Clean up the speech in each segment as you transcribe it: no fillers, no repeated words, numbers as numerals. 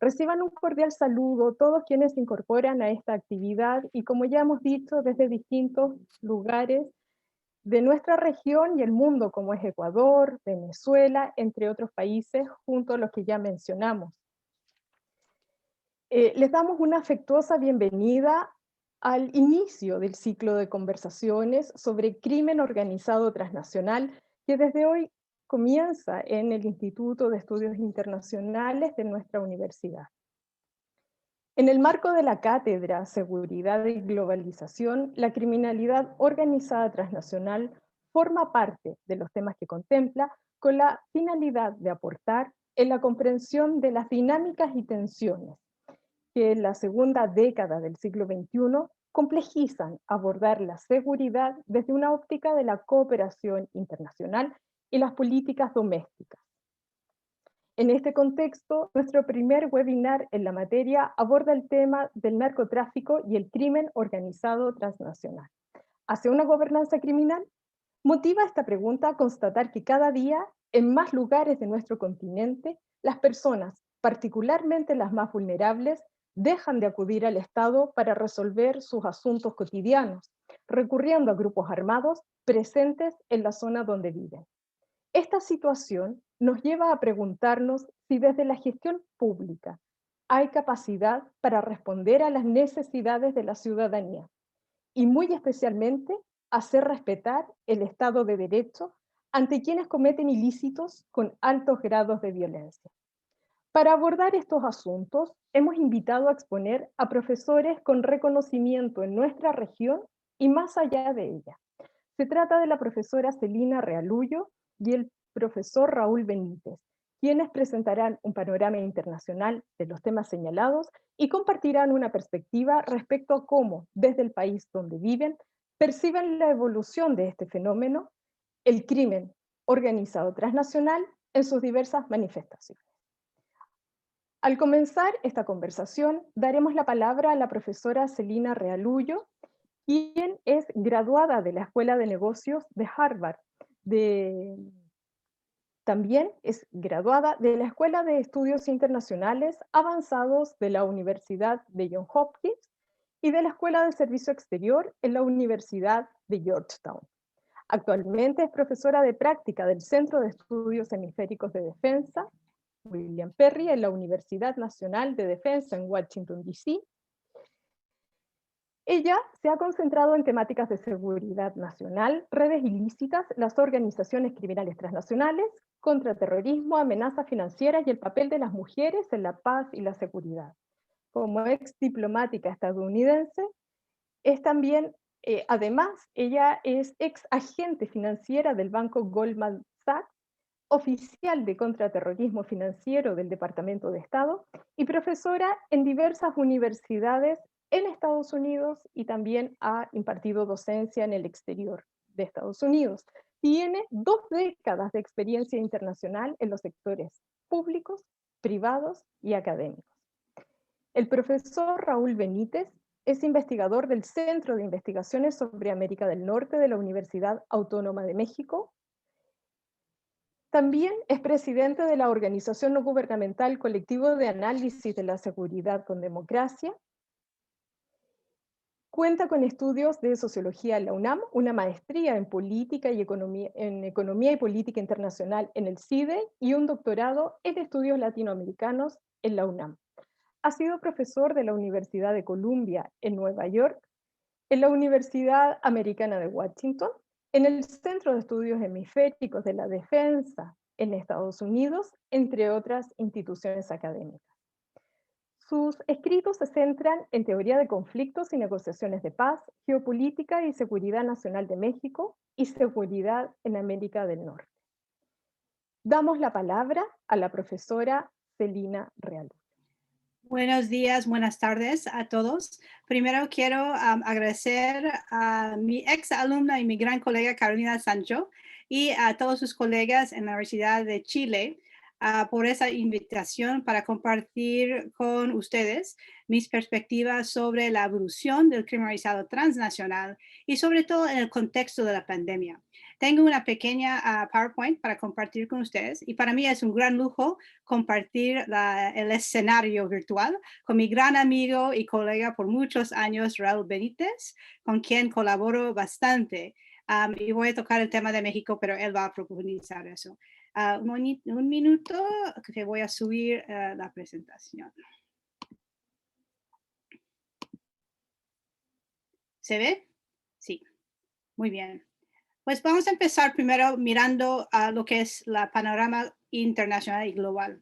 Reciban un cordial saludo todos quienes se incorporan a esta actividad y como ya hemos dicho, desde distintos lugares de nuestra región y el mundo, como es Ecuador, Venezuela, entre otros países, junto a los que ya mencionamos. Les damos una afectuosa bienvenida al inicio del ciclo de conversaciones sobre crimen organizado transnacional, que desde hoy comienza en el Instituto de Estudios Internacionales de nuestra universidad. En el marco de la cátedra Seguridad y Globalización, la criminalidad organizada transnacional forma parte de los temas que contempla con la finalidad de aportar en la comprensión de las dinámicas y tensiones que en la segunda década del siglo XXI complejizan abordar la seguridad desde una óptica de la cooperación internacional y las políticas domésticas. En este contexto, nuestro primer webinar en la materia aborda el tema del narcotráfico y el crimen organizado transnacional. ¿Hacia una gobernanza criminal? Motiva esta pregunta a constatar que cada día, en más lugares de nuestro continente, las personas, particularmente las más vulnerables, dejan de acudir al Estado para resolver sus asuntos cotidianos, recurriendo a grupos armados presentes en la zona donde viven. Esta situación nos lleva a preguntarnos si desde la gestión pública hay capacidad para responder a las necesidades de la ciudadanía y muy especialmente hacer respetar el Estado de Derecho ante quienes cometen ilícitos con altos grados de violencia. Para abordar estos asuntos, hemos invitado a exponer a profesores con reconocimiento en nuestra región y más allá de ella. Se trata de la profesora Celina Realullo y el profesor Raúl Benítez, quienes presentarán un panorama internacional de los temas señalados y compartirán una perspectiva respecto a cómo, desde el país donde viven, perciben la evolución de este fenómeno, el crimen organizado transnacional en sus diversas manifestaciones. Al comenzar esta conversación, daremos la palabra a la profesora Celina Realullo, quien es graduada de la Escuela de Negocios de Harvard. También es graduada de la Escuela de Estudios Internacionales Avanzados de la Universidad de Johns Hopkins y de la Escuela de Servicio Exterior en la Universidad de Georgetown. Actualmente es profesora de práctica del Centro de Estudios Hemisféricos de Defensa, William Perry, en la Universidad Nacional de Defensa en Washington, D.C. Ella se ha concentrado en temáticas de seguridad nacional, redes ilícitas, las organizaciones criminales transnacionales, contraterrorismo, amenazas financieras y el papel de las mujeres en la paz y la seguridad. Como ex diplomática estadounidense, es también, además, ella es ex agente financiera del banco Goldman Sachs, oficial de contraterrorismo financiero del Departamento de Estado y profesora en diversas universidades en Estados Unidos y también ha impartido docencia en el exterior de Estados Unidos. Tiene 2 décadas de experiencia internacional en los sectores públicos, privados y académicos. El profesor Raúl Benítez es investigador del Centro de Investigaciones sobre América del Norte de la Universidad Autónoma de México. También es presidente de la organización no gubernamental Colectivo de Análisis de la Seguridad con Democracia. Cuenta con estudios de sociología en la UNAM, una maestría en política y economía, en economía y política internacional en el CIDE y un doctorado en estudios latinoamericanos en la UNAM. Ha sido profesor de la Universidad de Columbia en Nueva York, en la Universidad Americana de Washington, en el Centro de Estudios Hemisféricos de la Defensa en Estados Unidos, entre otras instituciones académicas. Sus escritos se centran en teoría de conflictos y negociaciones de paz, geopolítica y seguridad nacional de México y seguridad en América del Norte. Damos la palabra a la profesora Celina Real. Buenos días, buenas tardes a todos. Primero quiero agradecer a mi ex alumna y mi gran colega Carolina Sancho y a todos sus colegas en la Universidad de Chile por esa invitación para compartir con ustedes mis perspectivas sobre la evolución del crimen organizado transnacional y sobre todo en el contexto de la pandemia. Tengo una pequeña PowerPoint para compartir con ustedes y para mí es un gran lujo compartir el escenario virtual con mi gran amigo y colega por muchos años, Raúl Benítez, con quien colaboro bastante. Y voy a tocar el tema de México, pero él va a profundizar eso. Un minuto que voy a subir la presentación. ¿Se ve? Sí, muy bien. Pues vamos a empezar primero mirando lo que es la panorama internacional y global.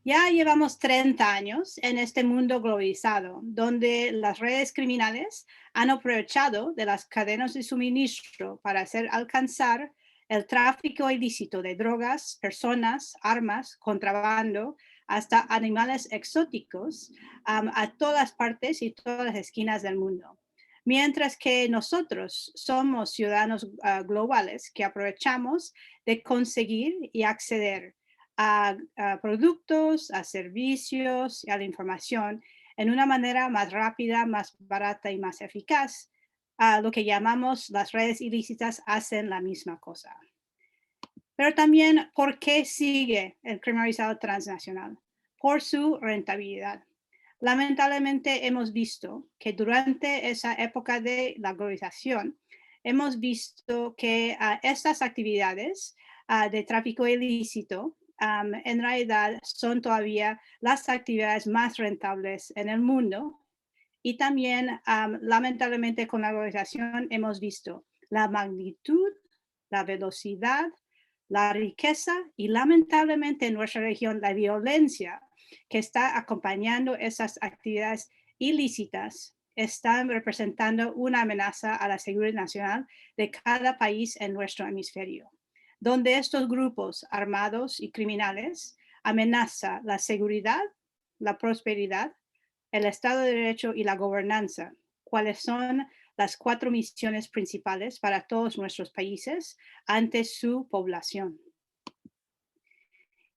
Ya llevamos 30 años en este mundo globalizado, donde las redes criminales han aprovechado de las cadenas de suministro para hacer alcanzar el tráfico ilícito de drogas, personas, armas, contrabando, hasta animales exóticos a todas partes y todas las esquinas del mundo. Mientras que nosotros somos ciudadanos globales que aprovechamos de conseguir y acceder a productos, a servicios y a la información en una manera más rápida, más barata y más eficaz. Lo que llamamos las redes ilícitas hacen la misma cosa. Pero también, ¿por qué sigue el crimen organizado transnacional? Por su rentabilidad. Lamentablemente hemos visto que durante esa época de la globalización, hemos visto que estas actividades de tráfico ilícito en realidad son todavía las actividades más rentables en el mundo. Y también, lamentablemente, con la globalización hemos visto la magnitud, la velocidad, la riqueza y lamentablemente en nuestra región la violencia que está acompañando esas actividades ilícitas están representando una amenaza a la seguridad nacional de cada país en nuestro hemisferio, donde estos grupos armados y criminales amenazan la seguridad, la prosperidad, el Estado de Derecho y la gobernanza, cuáles son las 4 misiones principales para todos nuestros países ante su población.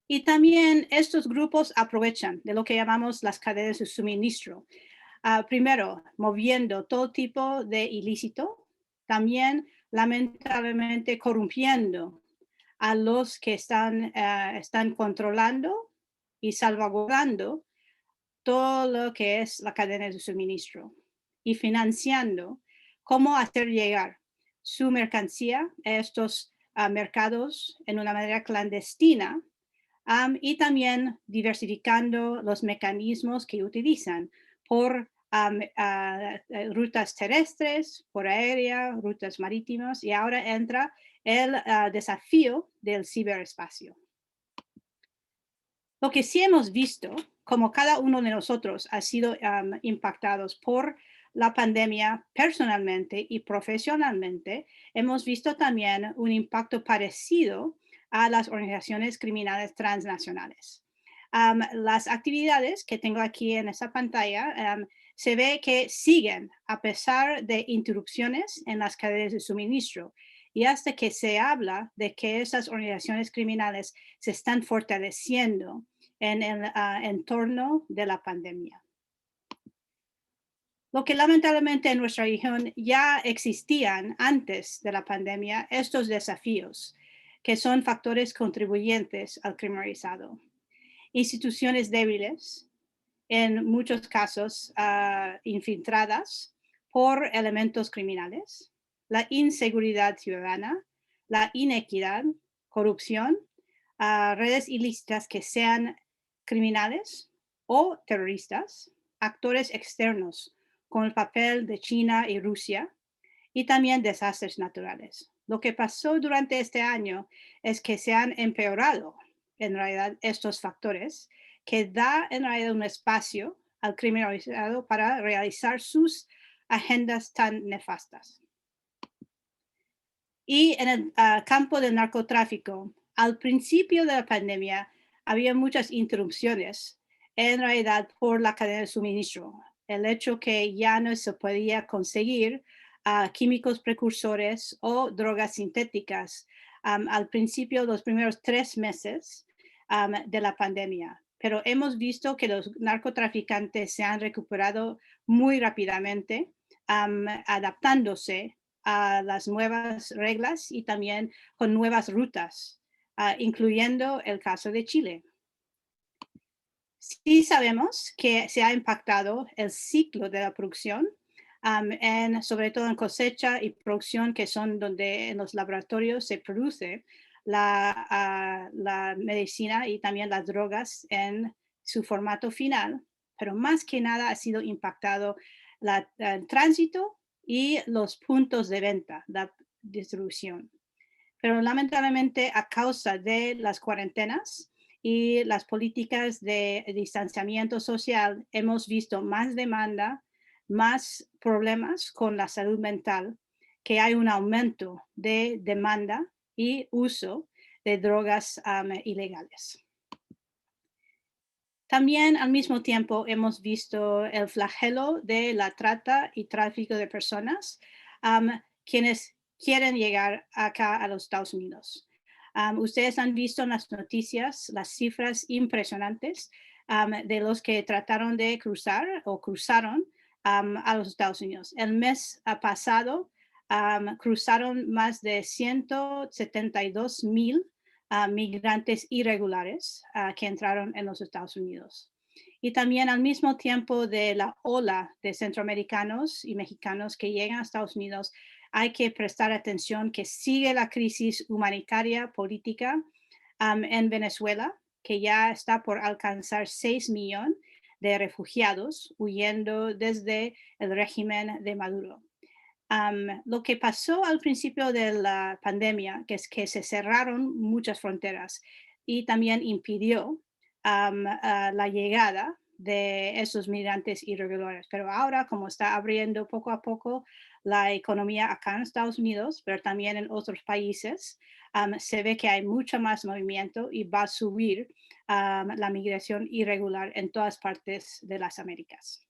Y también estos grupos aprovechan de lo que llamamos las cadenas de suministro. Primero, moviendo todo tipo de ilícito, también lamentablemente corrompiendo a los que están controlando y salvaguardando todo lo que es la cadena de suministro y financiando cómo hacer llegar su mercancía a estos mercados en una manera clandestina y también diversificando los mecanismos que utilizan por rutas terrestres, por aérea, rutas marítimas y ahora entra el desafío del ciberespacio. Lo que sí hemos visto, como cada uno de nosotros ha sido impactados por la pandemia personalmente y profesionalmente, hemos visto también un impacto parecido a las organizaciones criminales transnacionales. Las actividades que tengo aquí en esta pantalla se ve que siguen a pesar de interrupciones en las cadenas de suministro y hasta que se habla de que esas organizaciones criminales se están fortaleciendo en el entorno de la pandemia. Lo que lamentablemente en nuestra región ya existían antes de la pandemia, estos desafíos, que son factores contribuyentes al crimen organizado. Instituciones débiles, en muchos casos infiltradas por elementos criminales, la inseguridad ciudadana, la inequidad, corrupción, redes ilícitas que sean criminales o terroristas, actores externos con el papel de China y Rusia, y también desastres naturales. Lo que pasó durante este año es que se han empeorado en realidad estos factores que da en realidad un espacio al crimen organizado para realizar sus agendas tan nefastas. Y en el campo del narcotráfico, al principio de la pandemia había muchas interrupciones, en realidad por la cadena de suministro. El hecho que ya no se podía conseguir químicos precursores o drogas sintéticas al principio, los primeros 3 meses de la pandemia. Pero hemos visto que los narcotraficantes se han recuperado muy rápidamente, adaptándose a las nuevas reglas y también con nuevas rutas, incluyendo el caso de Chile. Sí sabemos que se ha impactado el ciclo de la producción, sobre todo en cosecha y producción, que son donde en los laboratorios se produce la medicina y también las drogas en su formato final, pero más que nada ha sido impactado el tránsito y los puntos de venta, la distribución. Pero lamentablemente a causa de las cuarentenas y las políticas de distanciamiento social, hemos visto más demanda, más problemas con la salud mental, que hay un aumento de demanda y uso de drogas ilegales. También al mismo tiempo hemos visto el flagelo de la trata y tráfico de personas, quienes quieren llegar acá a los Estados Unidos. Ustedes han visto en las noticias las cifras impresionantes de los que trataron de cruzar o cruzaron a los Estados Unidos. El mes pasado cruzaron más de 172,000 migrantes irregulares que entraron en los Estados Unidos. Y también al mismo tiempo de la ola de centroamericanos y mexicanos que llegan a Estados Unidos, hay que prestar atención que sigue la crisis humanitaria política en Venezuela, que ya está por alcanzar 6 millones de refugiados huyendo desde el régimen de Maduro. Lo que pasó al principio de la pandemia, que es que se cerraron muchas fronteras y también impidió la llegada de esos migrantes irregulares. Pero ahora, como está abriendo poco a poco la economía acá en Estados Unidos, pero también en otros países, se ve que hay mucho más movimiento y va a subir la migración irregular en todas partes de las Américas.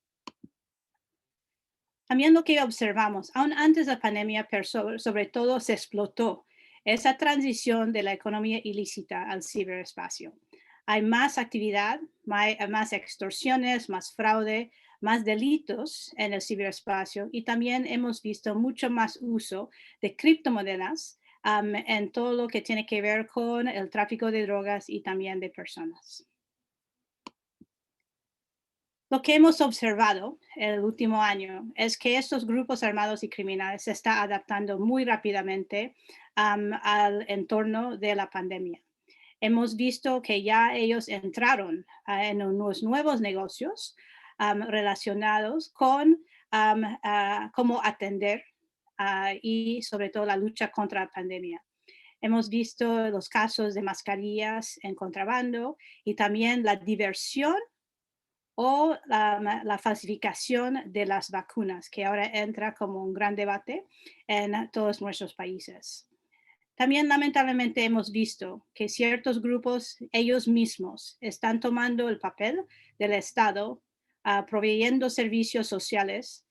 También lo que observamos, aún antes de la pandemia, pero sobre todo se explotó esa transición de la economía ilícita al ciberespacio. Hay más actividad, más extorsiones, más fraude, más delitos en el ciberespacio y también hemos visto mucho más uso de criptomonedas en todo lo que tiene que ver con el tráfico de drogas y también de personas. Lo que hemos observado el último año es que estos grupos armados y criminales se están adaptando muy rápidamente al entorno de la pandemia. Hemos visto que ya ellos entraron en unos nuevos negocios relacionados con cómo atender y sobre todo la lucha contra la pandemia. Hemos visto los casos de mascarillas en contrabando y también la diversión o la falsificación de las vacunas, que ahora entra como un gran debate en todos nuestros países. También lamentablemente hemos visto que ciertos grupos ellos mismos están tomando el papel del Estado, proveyendo servicios sociales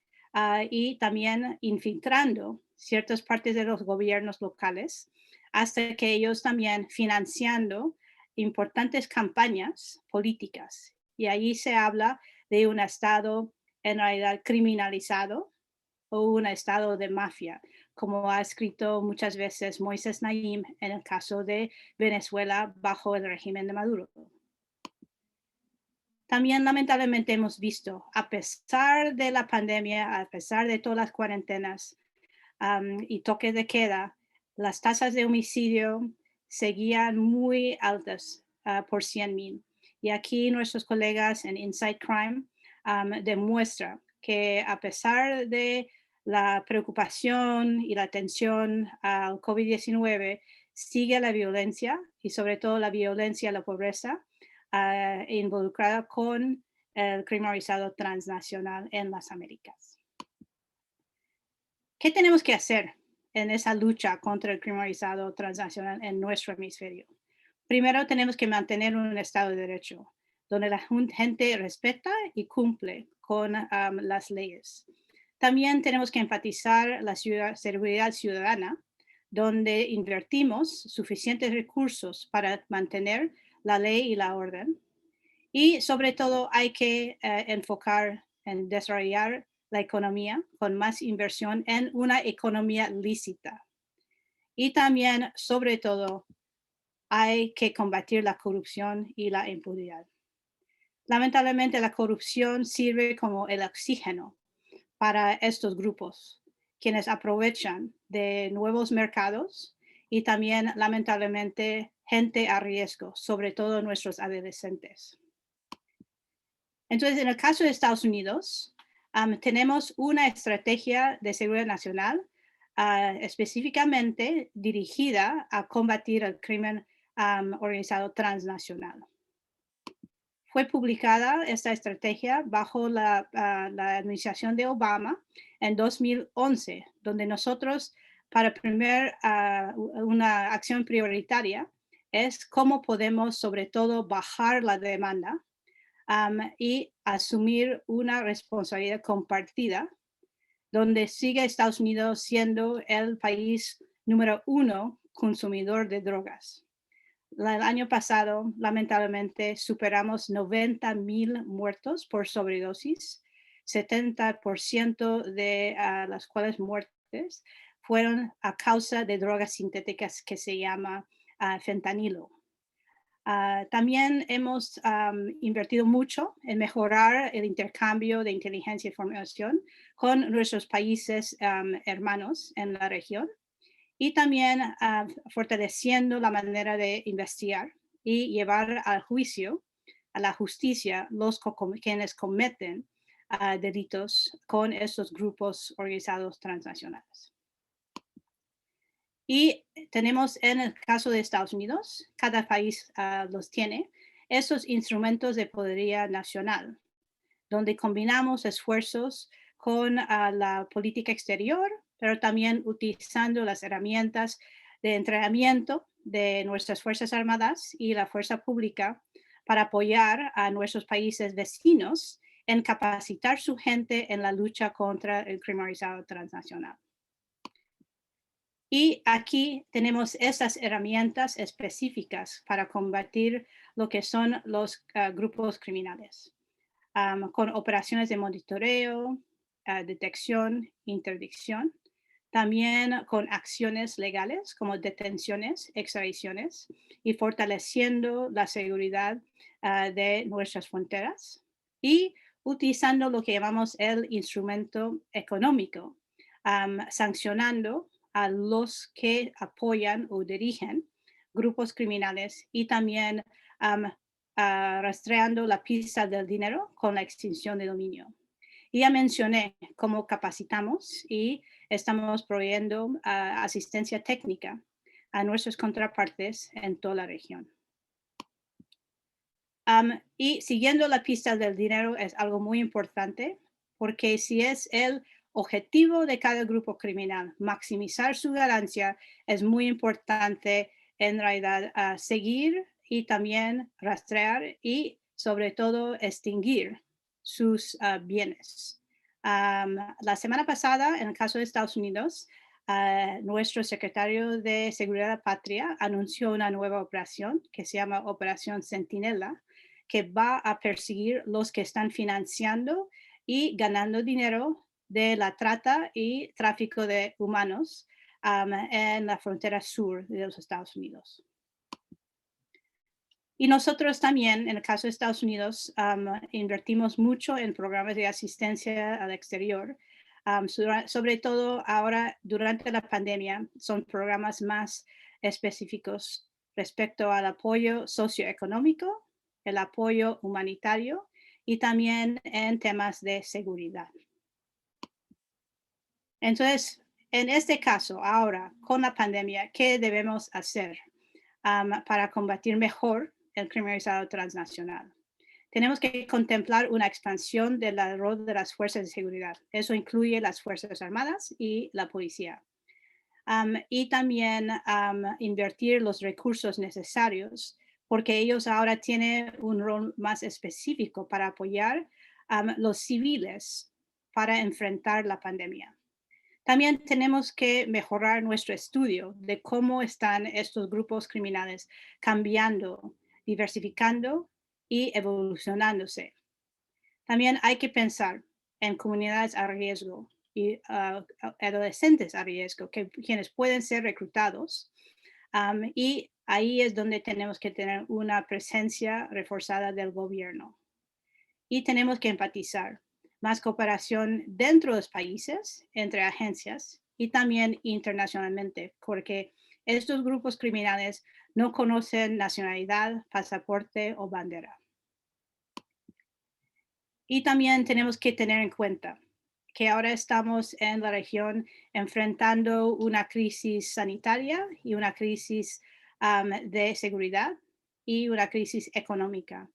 y también infiltrando ciertas partes de los gobiernos locales, hasta que ellos también financiando importantes campañas políticas. Y allí se habla de un Estado en realidad criminalizado o un Estado de mafia, como ha escrito muchas veces Moisés Naim en el caso de Venezuela bajo el régimen de Maduro. También lamentablemente hemos visto, a pesar de la pandemia, a pesar de todas las cuarentenas y toques de queda, las tasas de homicidio seguían muy altas por 100,000. Y aquí nuestros colegas en Inside Crime demuestran que a pesar de la preocupación y la atención al COVID-19, sigue la violencia y sobre todo la violencia, la pobreza involucrada con el crimen organizado transnacional en las Américas. ¿Qué tenemos que hacer en esa lucha contra el crimen organizado transnacional en nuestro hemisferio? Primero, tenemos que mantener un Estado de Derecho, donde la gente respeta y cumple con las leyes. También tenemos que enfatizar la seguridad ciudadana, donde invertimos suficientes recursos para mantener la ley y la orden. Y sobre todo hay que enfocar en desarrollar la economía con más inversión en una economía lícita. Y también, sobre todo, hay que combatir la corrupción y la impunidad. Lamentablemente, la corrupción sirve como el oxígeno para estos grupos, quienes aprovechan de nuevos mercados y también, lamentablemente, gente a riesgo, sobre todo nuestros adolescentes. Entonces, en el caso de Estados Unidos, tenemos una estrategia de seguridad nacional específicamente dirigida a combatir el crimen organizado transnacional. Fue publicada esta estrategia bajo la administración de Obama en 2011, donde nosotros, para una acción prioritaria, es cómo podemos, sobre todo, bajar la demanda y asumir una responsabilidad compartida, donde sigue Estados Unidos siendo el país número 1 consumidor de drogas. El año pasado, lamentablemente, superamos 90,000 muertos por sobredosis, 70% de las cuales muertes fueron a causa de drogas sintéticas que se llama fentanilo. También hemos invertido mucho en mejorar el intercambio de inteligencia e información con nuestros países hermanos en la región y también fortaleciendo la manera de investigar y llevar al juicio, a la justicia, quienes cometen delitos con estos grupos organizados transnacionales. Y tenemos en el caso de Estados Unidos, cada país los tiene, esos instrumentos de poderío nacional, donde combinamos esfuerzos con la política exterior, pero también utilizando las herramientas de entrenamiento de nuestras Fuerzas Armadas y la fuerza pública para apoyar a nuestros países vecinos en capacitar su gente en la lucha contra el crimen organizado transnacional. Y aquí tenemos esas herramientas específicas para combatir lo que son los grupos criminales, con operaciones de monitoreo, detección, interdicción, también con acciones legales como detenciones, extradiciones y fortaleciendo la seguridad de nuestras fronteras y utilizando lo que llamamos el instrumento económico, sancionando a los que apoyan o dirigen grupos criminales y también rastreando la pista del dinero con la extinción de dominio. Y ya mencioné cómo capacitamos y estamos proveyendo asistencia técnica a nuestras contrapartes en toda la región. Y siguiendo la pista del dinero es algo muy importante porque si es el objetivo de cada grupo criminal maximizar su ganancia, es muy importante en realidad seguir y también rastrear y sobre todo extinguir sus bienes. La semana pasada, en el caso de Estados Unidos, nuestro secretario de Seguridad Patria anunció una nueva operación que se llama Operación Centinela, que va a perseguir los que están financiando y ganando dinero de la trata y tráfico de humanos en la frontera sur de los Estados Unidos. Y nosotros también, en el caso de Estados Unidos, invertimos mucho en programas de asistencia al exterior. Sobre todo ahora, durante la pandemia, son programas más específicos respecto al apoyo socioeconómico, el apoyo humanitario y también en temas de seguridad. Entonces, en este caso, ahora, con la pandemia, ¿qué debemos hacer para combatir mejor el crimen organizado transnacional? Tenemos que contemplar una expansión del rol de las fuerzas de seguridad. Eso incluye las Fuerzas Armadas y la policía. Y también invertir los recursos necesarios porque ellos ahora tienen un rol más específico para apoyar a los civiles para enfrentar la pandemia. También tenemos que mejorar nuestro estudio de cómo están estos grupos criminales cambiando, diversificando y evolucionándose. También hay que pensar en comunidades a riesgo y adolescentes a riesgo, quienes pueden ser reclutados. Y ahí es donde tenemos que tener una presencia reforzada del gobierno. Y tenemos que enfatizar más cooperación dentro de los países, entre agencias y también internacionalmente, porque estos grupos criminales no conocen nacionalidad, pasaporte o bandera. Y también tenemos que tener en cuenta que ahora estamos en la región enfrentando una crisis sanitaria y una crisis de seguridad y una crisis económica.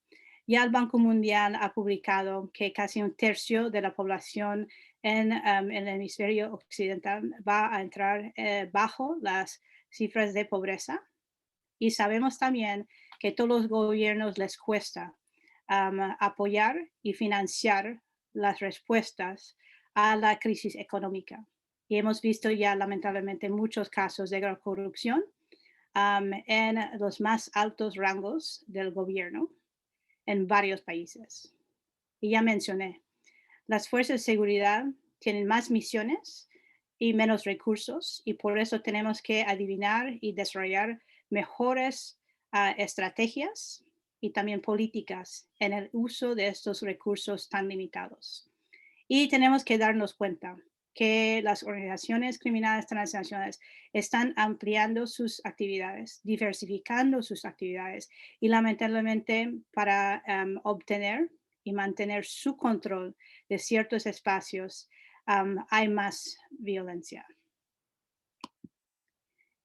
Ya el Banco Mundial ha publicado que casi un tercio de la población en el hemisferio occidental va a entrar bajo las cifras de pobreza. Y sabemos también que a todos los gobiernos les cuesta apoyar y financiar las respuestas a la crisis económica. Y hemos visto ya lamentablemente muchos casos de corrupción en los más altos rangos del gobierno en varios países. Y ya mencioné, las fuerzas de seguridad tienen más misiones y menos recursos y por eso tenemos que adivinar y desarrollar mejores estrategias y también políticas en el uso de estos recursos tan limitados. Y tenemos que darnos cuenta que las organizaciones criminales transnacionales están ampliando sus actividades, diversificando sus actividades y lamentablemente para obtener y mantener su control de ciertos espacios hay más violencia.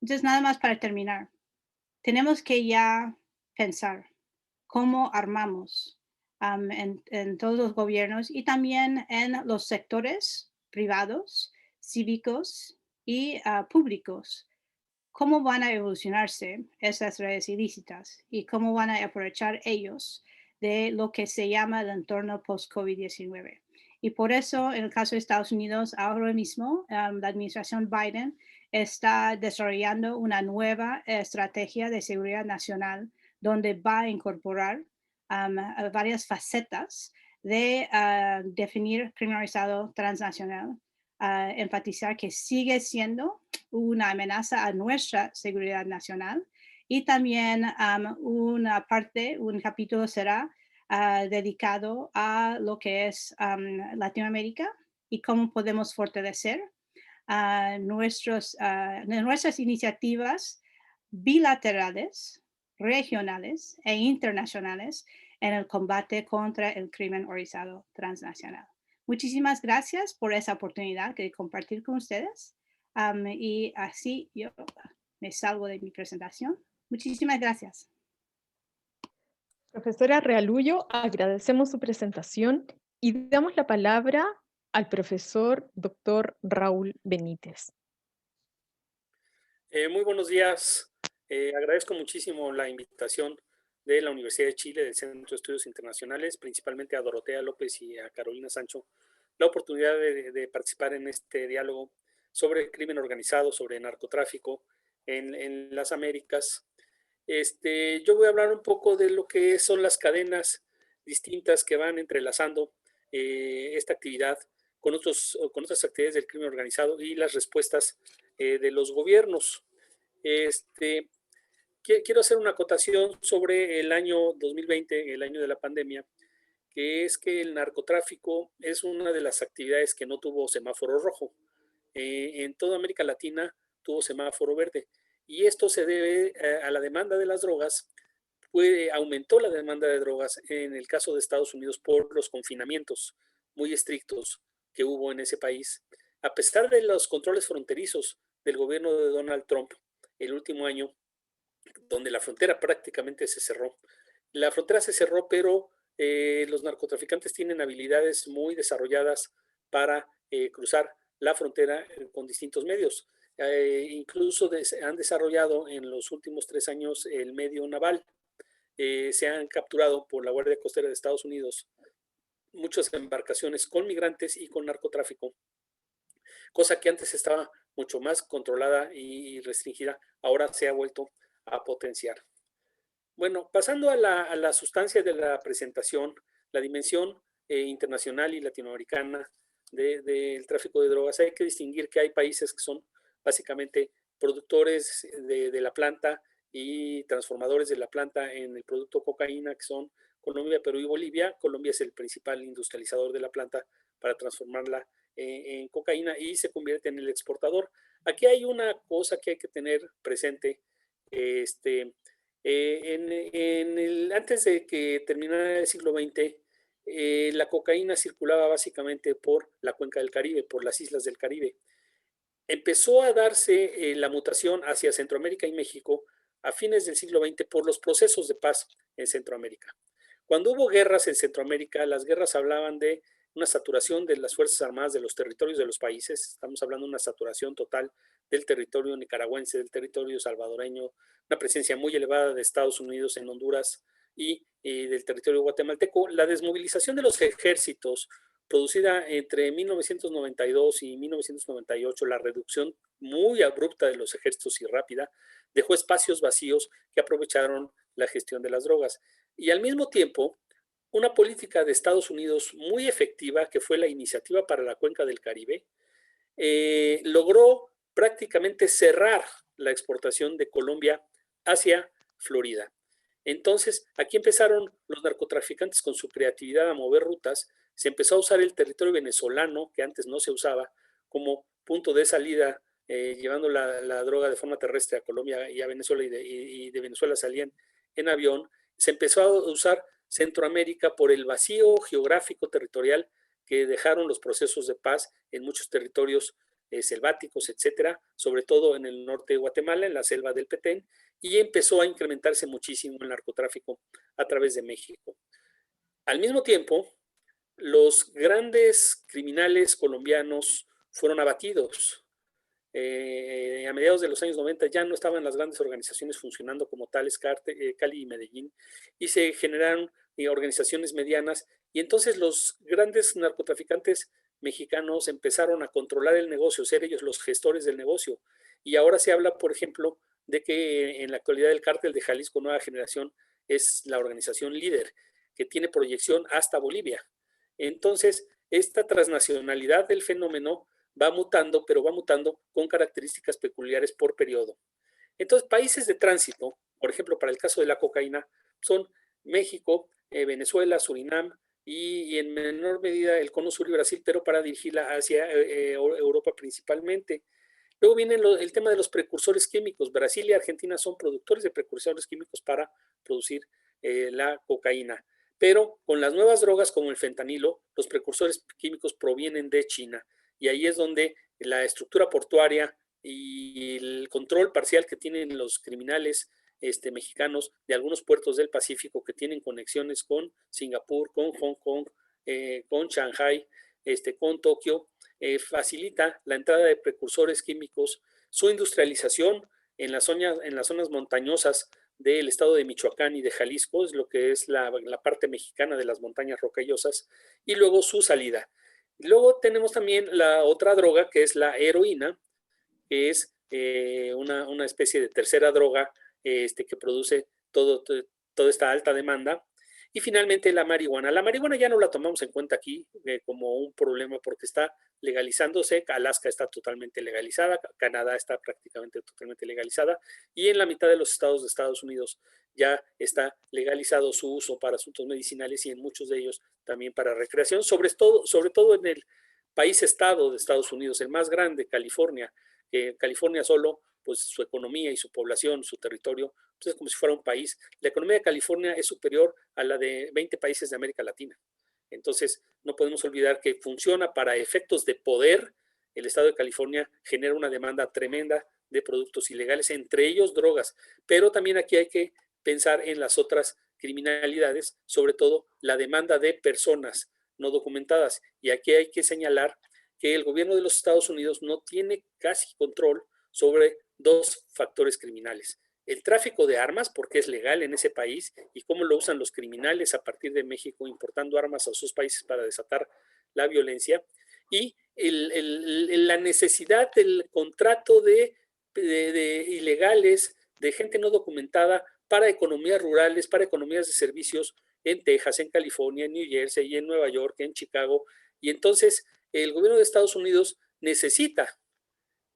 Entonces, nada más para terminar, tenemos que ya pensar cómo armamos en todos los gobiernos y también en los sectores privados, cívicos y públicos. ¿Cómo van a evolucionarse esas redes ilícitas y cómo van a aprovechar ellos de lo que se llama el entorno post-COVID-19? Y por eso, en el caso de Estados Unidos, ahora mismo, la administración Biden está desarrollando una nueva estrategia de seguridad nacional donde va a incorporar varias facetas de definir crimen organizado transnacional, enfatizar que sigue siendo una amenaza a nuestra seguridad nacional y también una parte, un capítulo será dedicado a lo que es Latinoamérica y cómo podemos fortalecer nuestras iniciativas bilaterales, regionales e internacionales en el combate contra el crimen organizado transnacional. Muchísimas gracias por esa oportunidad de compartir con ustedes y así yo me salgo de mi presentación. Muchísimas gracias. Profesora Realuyo, agradecemos su presentación y damos la palabra al profesor doctor Raúl Benítez. Muy buenos días. Agradezco muchísimo la invitación de la Universidad de Chile, del Centro de Estudios Internacionales, principalmente a Dorotea López y a Carolina Sancho, la oportunidad de participar en este diálogo sobre crimen organizado, sobre narcotráfico en las Américas. Yo voy a hablar un poco de lo que son las cadenas distintas que van entrelazando esta actividad con otras actividades del crimen organizado y las respuestas de los gobiernos. Quiero hacer una acotación sobre el año 2020, el año de la pandemia, que es que el narcotráfico es una de las actividades que no tuvo semáforo rojo. En toda América Latina tuvo semáforo verde. Y esto se debe a la demanda de las drogas. Aumentó la demanda de drogas en el caso de Estados Unidos por los confinamientos muy estrictos que hubo en ese país. A pesar de los controles fronterizos del gobierno de Donald Trump el último año, donde la frontera prácticamente se cerró. La frontera se cerró, pero los narcotraficantes tienen habilidades muy desarrolladas para cruzar la frontera con distintos medios. Incluso han desarrollado en los últimos 3 años el medio naval. Se han capturado por la Guardia Costera de Estados Unidos muchas embarcaciones con migrantes y con narcotráfico, cosa que antes estaba mucho más controlada y restringida, ahora se ha vuelto a potenciar. Bueno, pasando a la sustancia de la presentación, la dimensión internacional y latinoamericana del tráfico de drogas. Hay que distinguir que hay países que son básicamente productores de la planta y transformadores de la planta en el producto cocaína, que son Colombia, Perú y Bolivia. Colombia es el principal industrializador de la planta para transformarla en cocaína y se convierte en el exportador. Aquí hay una cosa que hay que tener presente. Antes de que terminara el siglo XX, la cocaína circulaba básicamente por la cuenca del Caribe, por las islas del Caribe. Empezó a darse la mutación hacia Centroamérica y México a fines del siglo XX por los procesos de paz en Centroamérica. Cuando hubo guerras en Centroamérica, las guerras hablaban de una saturación de las Fuerzas Armadas de los territorios de los países. Estamos hablando de una saturación total del territorio nicaragüense, del territorio salvadoreño, una presencia muy elevada de Estados Unidos en Honduras y del territorio guatemalteco. La desmovilización de los ejércitos producida entre 1992 y 1998, la reducción muy abrupta de los ejércitos y rápida, dejó espacios vacíos que aprovecharon la gestión de las drogas. Y al mismo tiempo, una política de Estados Unidos muy efectiva, que fue la Iniciativa para la Cuenca del Caribe, logró prácticamente cerrar la exportación de Colombia hacia Florida. Entonces, aquí empezaron los narcotraficantes con su creatividad a mover rutas. Se empezó a usar el territorio venezolano, que antes no se usaba, como punto de salida, llevando la droga de forma terrestre a Colombia y a Venezuela, y de Venezuela salían en avión. Se empezó a usar Centroamérica por el vacío geográfico territorial que dejaron los procesos de paz en muchos territorios selváticos, etcétera, sobre todo en el norte de Guatemala, en la selva del Petén, y empezó a incrementarse muchísimo el narcotráfico a través de México. Al mismo tiempo, los grandes criminales colombianos fueron abatidos. A mediados de los años 90 ya no estaban las grandes organizaciones funcionando como tales, Cali y Medellín, y se generaron organizaciones medianas, y entonces los grandes narcotraficantes mexicanos empezaron a controlar el negocio, ser ellos los gestores del negocio. Y ahora se habla, por ejemplo, de que en la actualidad el Cártel de Jalisco Nueva Generación es la organización líder, que tiene proyección hasta Bolivia. Entonces, esta transnacionalidad del fenómeno va mutando, pero va mutando con características peculiares por periodo. Entonces, países de tránsito, por ejemplo, para el caso de la cocaína, son México, Venezuela, Surinam y en menor medida el Cono Sur y Brasil, pero para dirigirla hacia Europa principalmente. Luego viene el tema de los precursores químicos. Brasil y Argentina son productores de precursores químicos para producir la cocaína. Pero con las nuevas drogas como el fentanilo, los precursores químicos provienen de China. Y ahí es donde la estructura portuaria y el control parcial que tienen los criminales mexicanos de algunos puertos del Pacífico que tienen conexiones con Singapur, con Hong Kong, con Shanghai, con Tokio, facilita la entrada de precursores químicos, su industrialización en las zonas montañosas del estado de Michoacán y de Jalisco, es lo que es la parte mexicana de las montañas rocallosas, y luego su salida. Luego tenemos también la otra droga, que es la heroína, que es una especie de tercera droga que produce toda esta alta demanda. Y finalmente la marihuana. La marihuana ya no la tomamos en cuenta aquí como un problema porque está legalizándose. Alaska está totalmente legalizada, Canadá está prácticamente totalmente legalizada y en la mitad de los estados de Estados Unidos ya está legalizado su uso para asuntos medicinales y en muchos de ellos también para recreación, sobre todo en el país-estado de Estados Unidos, el más grande, California, que California solo, pues su economía y su población, su territorio, pues es como si fuera un país. La economía de California es superior a la de 20 países de América Latina. Entonces, no podemos olvidar que funciona para efectos de poder. El estado de California genera una demanda tremenda de productos ilegales, entre ellos drogas. Pero también aquí hay que pensar en las otras criminalidades, sobre todo la demanda de personas no documentadas. Y aquí hay que señalar que el gobierno de los Estados Unidos no tiene casi control sobre dos factores criminales. El tráfico de armas, porque es legal en ese país, y cómo lo usan los criminales a partir de México, importando armas a sus países para desatar la violencia, y la necesidad del contrato de ilegales, de gente no documentada, para economías rurales, para economías de servicios en Texas, en California, en New Jersey, y en Nueva York, en Chicago. Y entonces el gobierno de Estados Unidos necesita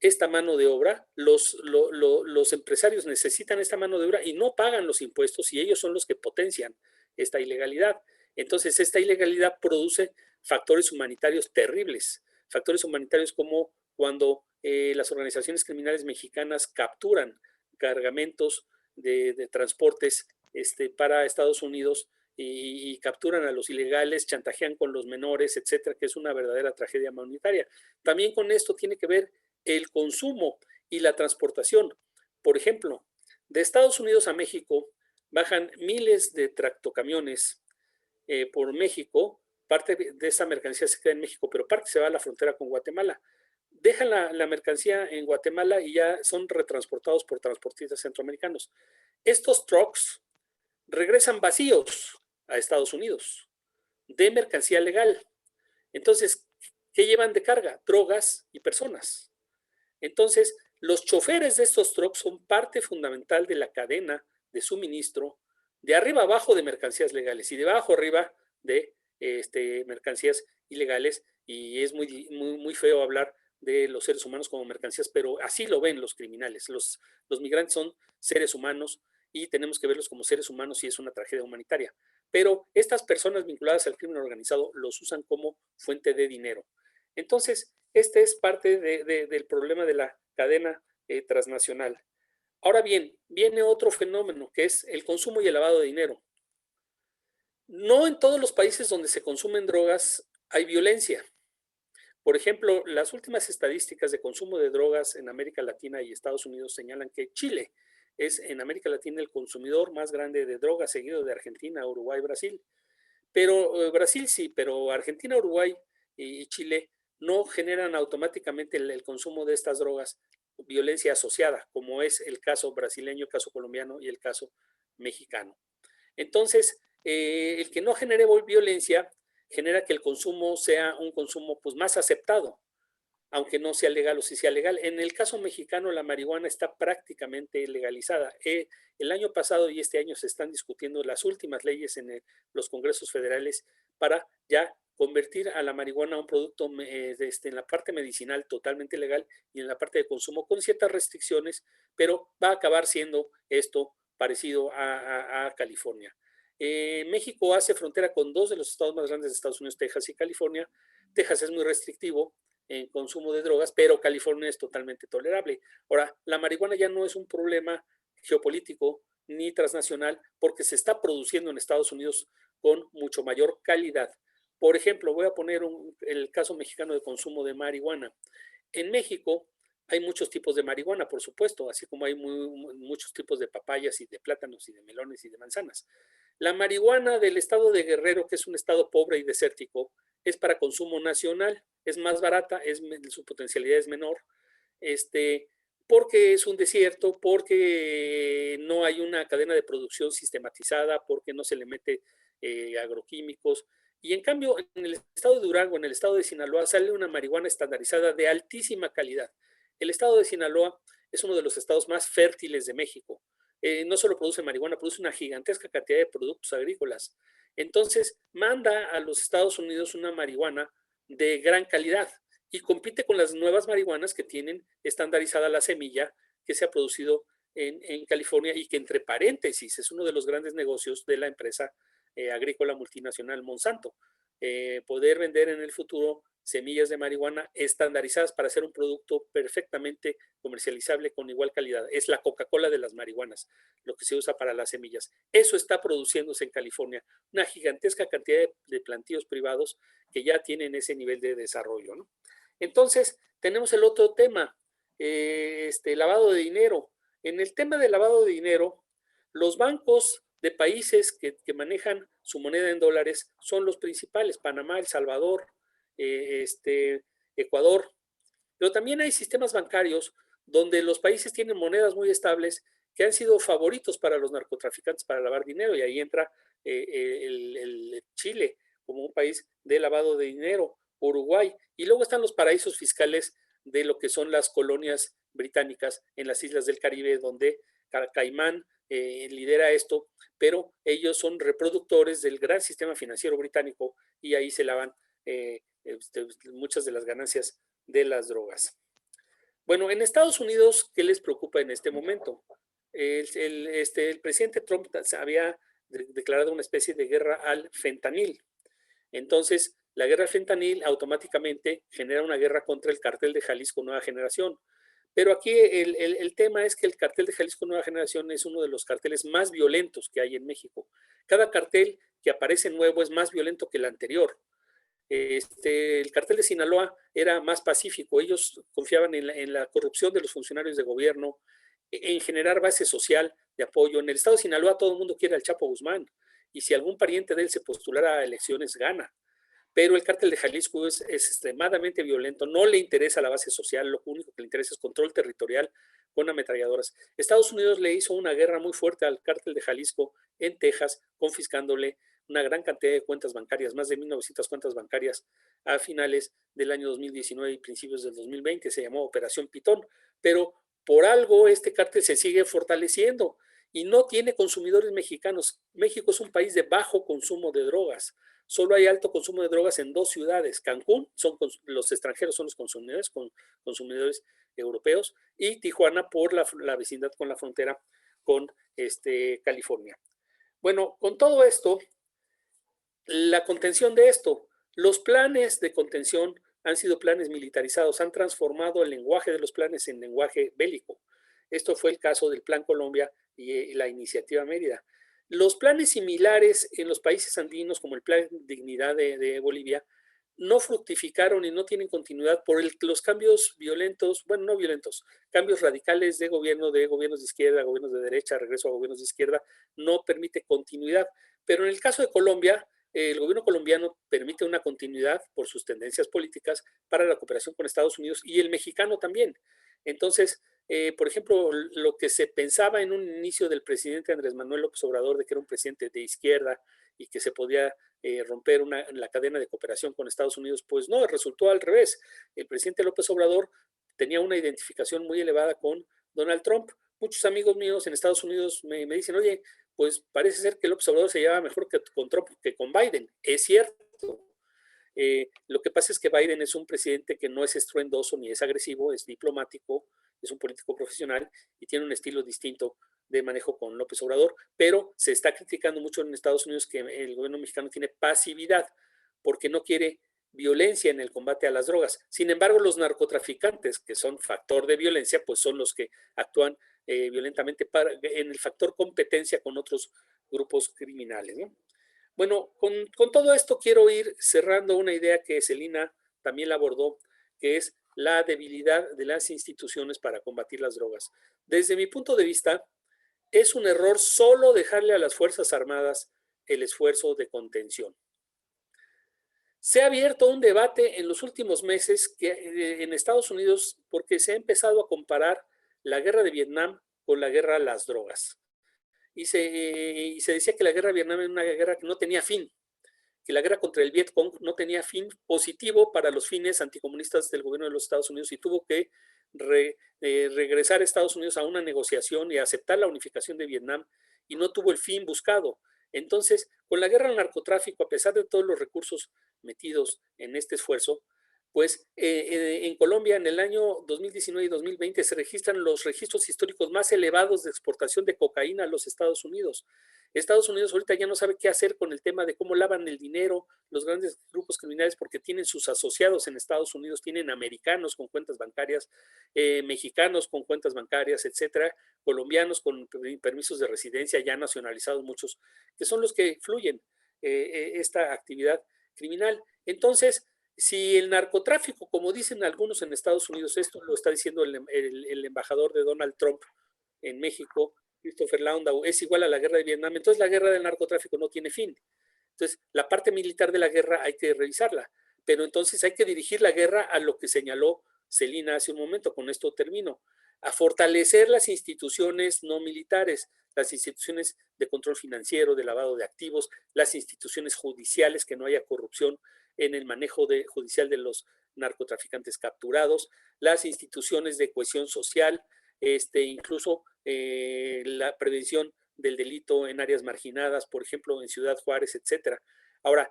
esta mano de obra, los empresarios necesitan esta mano de obra y no pagan los impuestos, y ellos son los que potencian esta ilegalidad. Entonces, esta ilegalidad produce factores humanitarios terribles, factores humanitarios como cuando las organizaciones criminales mexicanas capturan cargamentos de transportes para Estados Unidos y capturan a los ilegales, chantajean con los menores, etcétera, que es una verdadera tragedia humanitaria. También con esto tiene que ver el consumo y la transportación. Por ejemplo, de Estados Unidos a México bajan miles de tractocamiones por México. Parte de esa mercancía se queda en México, pero parte se va a la frontera con Guatemala. Dejan la mercancía en Guatemala y ya son retransportados por transportistas centroamericanos. Estos trucks regresan vacíos a Estados Unidos de mercancía legal. Entonces, ¿qué llevan de carga? Drogas y personas. Entonces, los choferes de estos trucks son parte fundamental de la cadena de suministro, de arriba abajo de mercancías legales y de abajo arriba de mercancías ilegales. Y es muy feo hablar de los seres humanos como mercancías, pero así lo ven los criminales. Los migrantes son seres humanos y tenemos que verlos como seres humanos, y es una tragedia humanitaria. Pero estas personas vinculadas al crimen organizado los usan como fuente de dinero. Entonces, este es parte del problema de la cadena transnacional. Ahora bien, viene otro fenómeno, que es el consumo y el lavado de dinero. No en todos los países donde se consumen drogas hay violencia. Por ejemplo, las últimas estadísticas de consumo de drogas en América Latina y Estados Unidos señalan que Chile es en América Latina el consumidor más grande de drogas, seguido de Argentina, Uruguay, Brasil. Pero Brasil sí, pero Argentina, Uruguay y Chile no generan automáticamente el consumo de estas drogas violencia asociada, como es el caso brasileño, el caso colombiano y el caso mexicano. Entonces, el que no genere violencia genera que el consumo sea un consumo pues, más aceptado, aunque no sea legal o si sea legal. En el caso mexicano, la marihuana está prácticamente legalizada. El año pasado y este año se están discutiendo las últimas leyes en los congresos federales para ya convertir a la marihuana a un producto en la parte medicinal totalmente legal y en la parte de consumo con ciertas restricciones, pero va a acabar siendo esto parecido a California. México hace frontera con dos de los estados más grandes de Estados Unidos, Texas y California. Texas es muy restrictivo en consumo de drogas, pero California es totalmente tolerable. Ahora, la marihuana ya no es un problema geopolítico ni transnacional porque se está produciendo en Estados Unidos con mucho mayor calidad. Por ejemplo, voy a poner el caso mexicano de consumo de marihuana. En México hay muchos tipos de marihuana, por supuesto, así como hay muchos tipos de papayas y de plátanos y de melones y de manzanas. La marihuana del estado de Guerrero, que es un estado pobre y desértico, es para consumo nacional, es más barata, su potencialidad es menor, porque es un desierto, porque no hay una cadena de producción sistematizada, porque no se le mete agroquímicos. Y en cambio, en el estado de Durango, en el estado de Sinaloa, sale una marihuana estandarizada de altísima calidad. El estado de Sinaloa es uno de los estados más fértiles de México. No solo produce marihuana, produce una gigantesca cantidad de productos agrícolas. Entonces, manda a los Estados Unidos una marihuana de gran calidad y compite con las nuevas marihuanas que tienen estandarizada la semilla que se ha producido en California y que, entre paréntesis, es uno de los grandes negocios de la empresa agrícola multinacional Monsanto. Poder vender en el futuro semillas de marihuana estandarizadas para hacer un producto perfectamente comercializable con igual calidad. Es la Coca-Cola de las marihuanas, lo que se usa para las semillas. Eso está produciéndose en California, una gigantesca cantidad de plantíos privados que ya tienen ese nivel de desarrollo, ¿no? Entonces, tenemos el otro tema, lavado de dinero. En el tema del lavado de dinero, los bancos de países que manejan su moneda en dólares son los principales: Panamá, El Salvador, Ecuador. Pero también hay sistemas bancarios donde los países tienen monedas muy estables que han sido favoritos para los narcotraficantes para lavar dinero, y ahí entra el Chile como un país de lavado de dinero, Uruguay, y luego están los paraísos fiscales de lo que son las colonias británicas en las islas del Caribe, donde Caimán lidera esto, pero ellos son reproductores del gran sistema financiero británico y ahí se lavan muchas de las ganancias de las drogas. Bueno, en Estados Unidos, ¿qué les preocupa en este momento? El presidente Trump había declarado una especie de guerra al fentanil. Entonces, la guerra al fentanil automáticamente genera una guerra contra el cártel de Jalisco Nueva Generación. Pero aquí el tema es que el cártel de Jalisco Nueva Generación es uno de los carteles más violentos que hay en México. Cada cartel que aparece nuevo es más violento que el anterior. El cartel de Sinaloa era más pacífico. Ellos confiaban en la corrupción de los funcionarios de gobierno, en generar base social de apoyo. En el estado de Sinaloa todo el mundo quiere al Chapo Guzmán y si algún pariente de él se postulara a elecciones, gana. Pero el cártel de Jalisco es extremadamente violento, no le interesa la base social, lo único que le interesa es control territorial con ametralladoras. Estados Unidos le hizo una guerra muy fuerte al cártel de Jalisco en Texas, confiscándole una gran cantidad de cuentas bancarias, más de 1,900 cuentas bancarias a finales del año 2019 y principios del 2020, se llamó Operación Pitón, pero por algo este cártel se sigue fortaleciendo y no tiene consumidores mexicanos. México es un país de bajo consumo de drogas. Solo hay alto consumo de drogas en 2 ciudades. Cancún, los extranjeros son los consumidores europeos, y Tijuana por la vecindad con la frontera con California. Bueno, con todo esto, la contención de esto, los planes de contención han sido planes militarizados, han transformado el lenguaje de los planes en lenguaje bélico. Esto fue el caso del Plan Colombia y la Iniciativa Mérida. Los planes similares en los países andinos, como el Plan Dignidad de Bolivia, no fructificaron y no tienen continuidad por los cambios violentos, bueno, no violentos, cambios radicales de gobiernos de izquierda, gobiernos de derecha, regreso a gobiernos de izquierda, no permite continuidad. Pero en el caso de Colombia, el gobierno colombiano permite una continuidad por sus tendencias políticas para la cooperación con Estados Unidos y el mexicano también. Entonces, por ejemplo, lo que se pensaba en un inicio del presidente Andrés Manuel López Obrador de que era un presidente de izquierda y que se podía romper la cadena de cooperación con Estados Unidos, pues no, resultó al revés. El presidente López Obrador tenía una identificación muy elevada con Donald Trump. Muchos amigos míos en Estados Unidos me dicen, oye, pues parece ser que López Obrador se lleva mejor con Trump que con Biden. Es cierto. Lo que pasa es que Biden es un presidente que no es estruendoso ni es agresivo, es diplomático, es un político profesional y tiene un estilo distinto de manejo con López Obrador, pero se está criticando mucho en Estados Unidos que el gobierno mexicano tiene pasividad porque no quiere violencia en el combate a las drogas. Sin embargo, los narcotraficantes, que son factor de violencia, pues son los que actúan violentamente en el factor competencia con otros grupos criminales, ¿no? Bueno, con todo esto quiero ir cerrando una idea que Celina también la abordó, que es la debilidad de las instituciones para combatir las drogas. Desde mi punto de vista, es un error solo dejarle a las Fuerzas Armadas el esfuerzo de contención. Se ha abierto un debate en los últimos meses en Estados Unidos porque se ha empezado a comparar la guerra de Vietnam con la guerra a las drogas. Y se decía que la guerra de Vietnam era una guerra que no tenía fin, que la guerra contra el Vietcong no tenía fin positivo para los fines anticomunistas del gobierno de los Estados Unidos y tuvo que regresar a Estados Unidos a una negociación y aceptar la unificación de Vietnam y no tuvo el fin buscado. Entonces, con la guerra al narcotráfico, a pesar de todos los recursos metidos en este esfuerzo, pues en Colombia en el año 2019 y 2020 se registran los registros históricos más elevados de exportación de cocaína a los Estados Unidos. Estados Unidos ahorita ya no sabe qué hacer con el tema de cómo lavan el dinero los grandes grupos criminales porque tienen sus asociados en Estados Unidos, tienen americanos con cuentas bancarias, mexicanos con cuentas bancarias, etcétera, colombianos con permisos de residencia ya nacionalizados muchos, que son los que fluyen esta actividad criminal. Entonces, si el narcotráfico, como dicen algunos en Estados Unidos, esto lo está diciendo el embajador de Donald Trump en México, Christopher Landau, es igual a la guerra de Vietnam, entonces la guerra del narcotráfico no tiene fin. Entonces, la parte militar de la guerra hay que revisarla, pero entonces hay que dirigir la guerra a lo que señaló Celina hace un momento, con esto termino, a fortalecer las instituciones no militares, las instituciones de control financiero, de lavado de activos, las instituciones judiciales, que no haya corrupción en el manejo judicial de los narcotraficantes capturados, las instituciones de cohesión social, incluso la prevención del delito en áreas marginadas, por ejemplo, en Ciudad Juárez, etcétera. Ahora,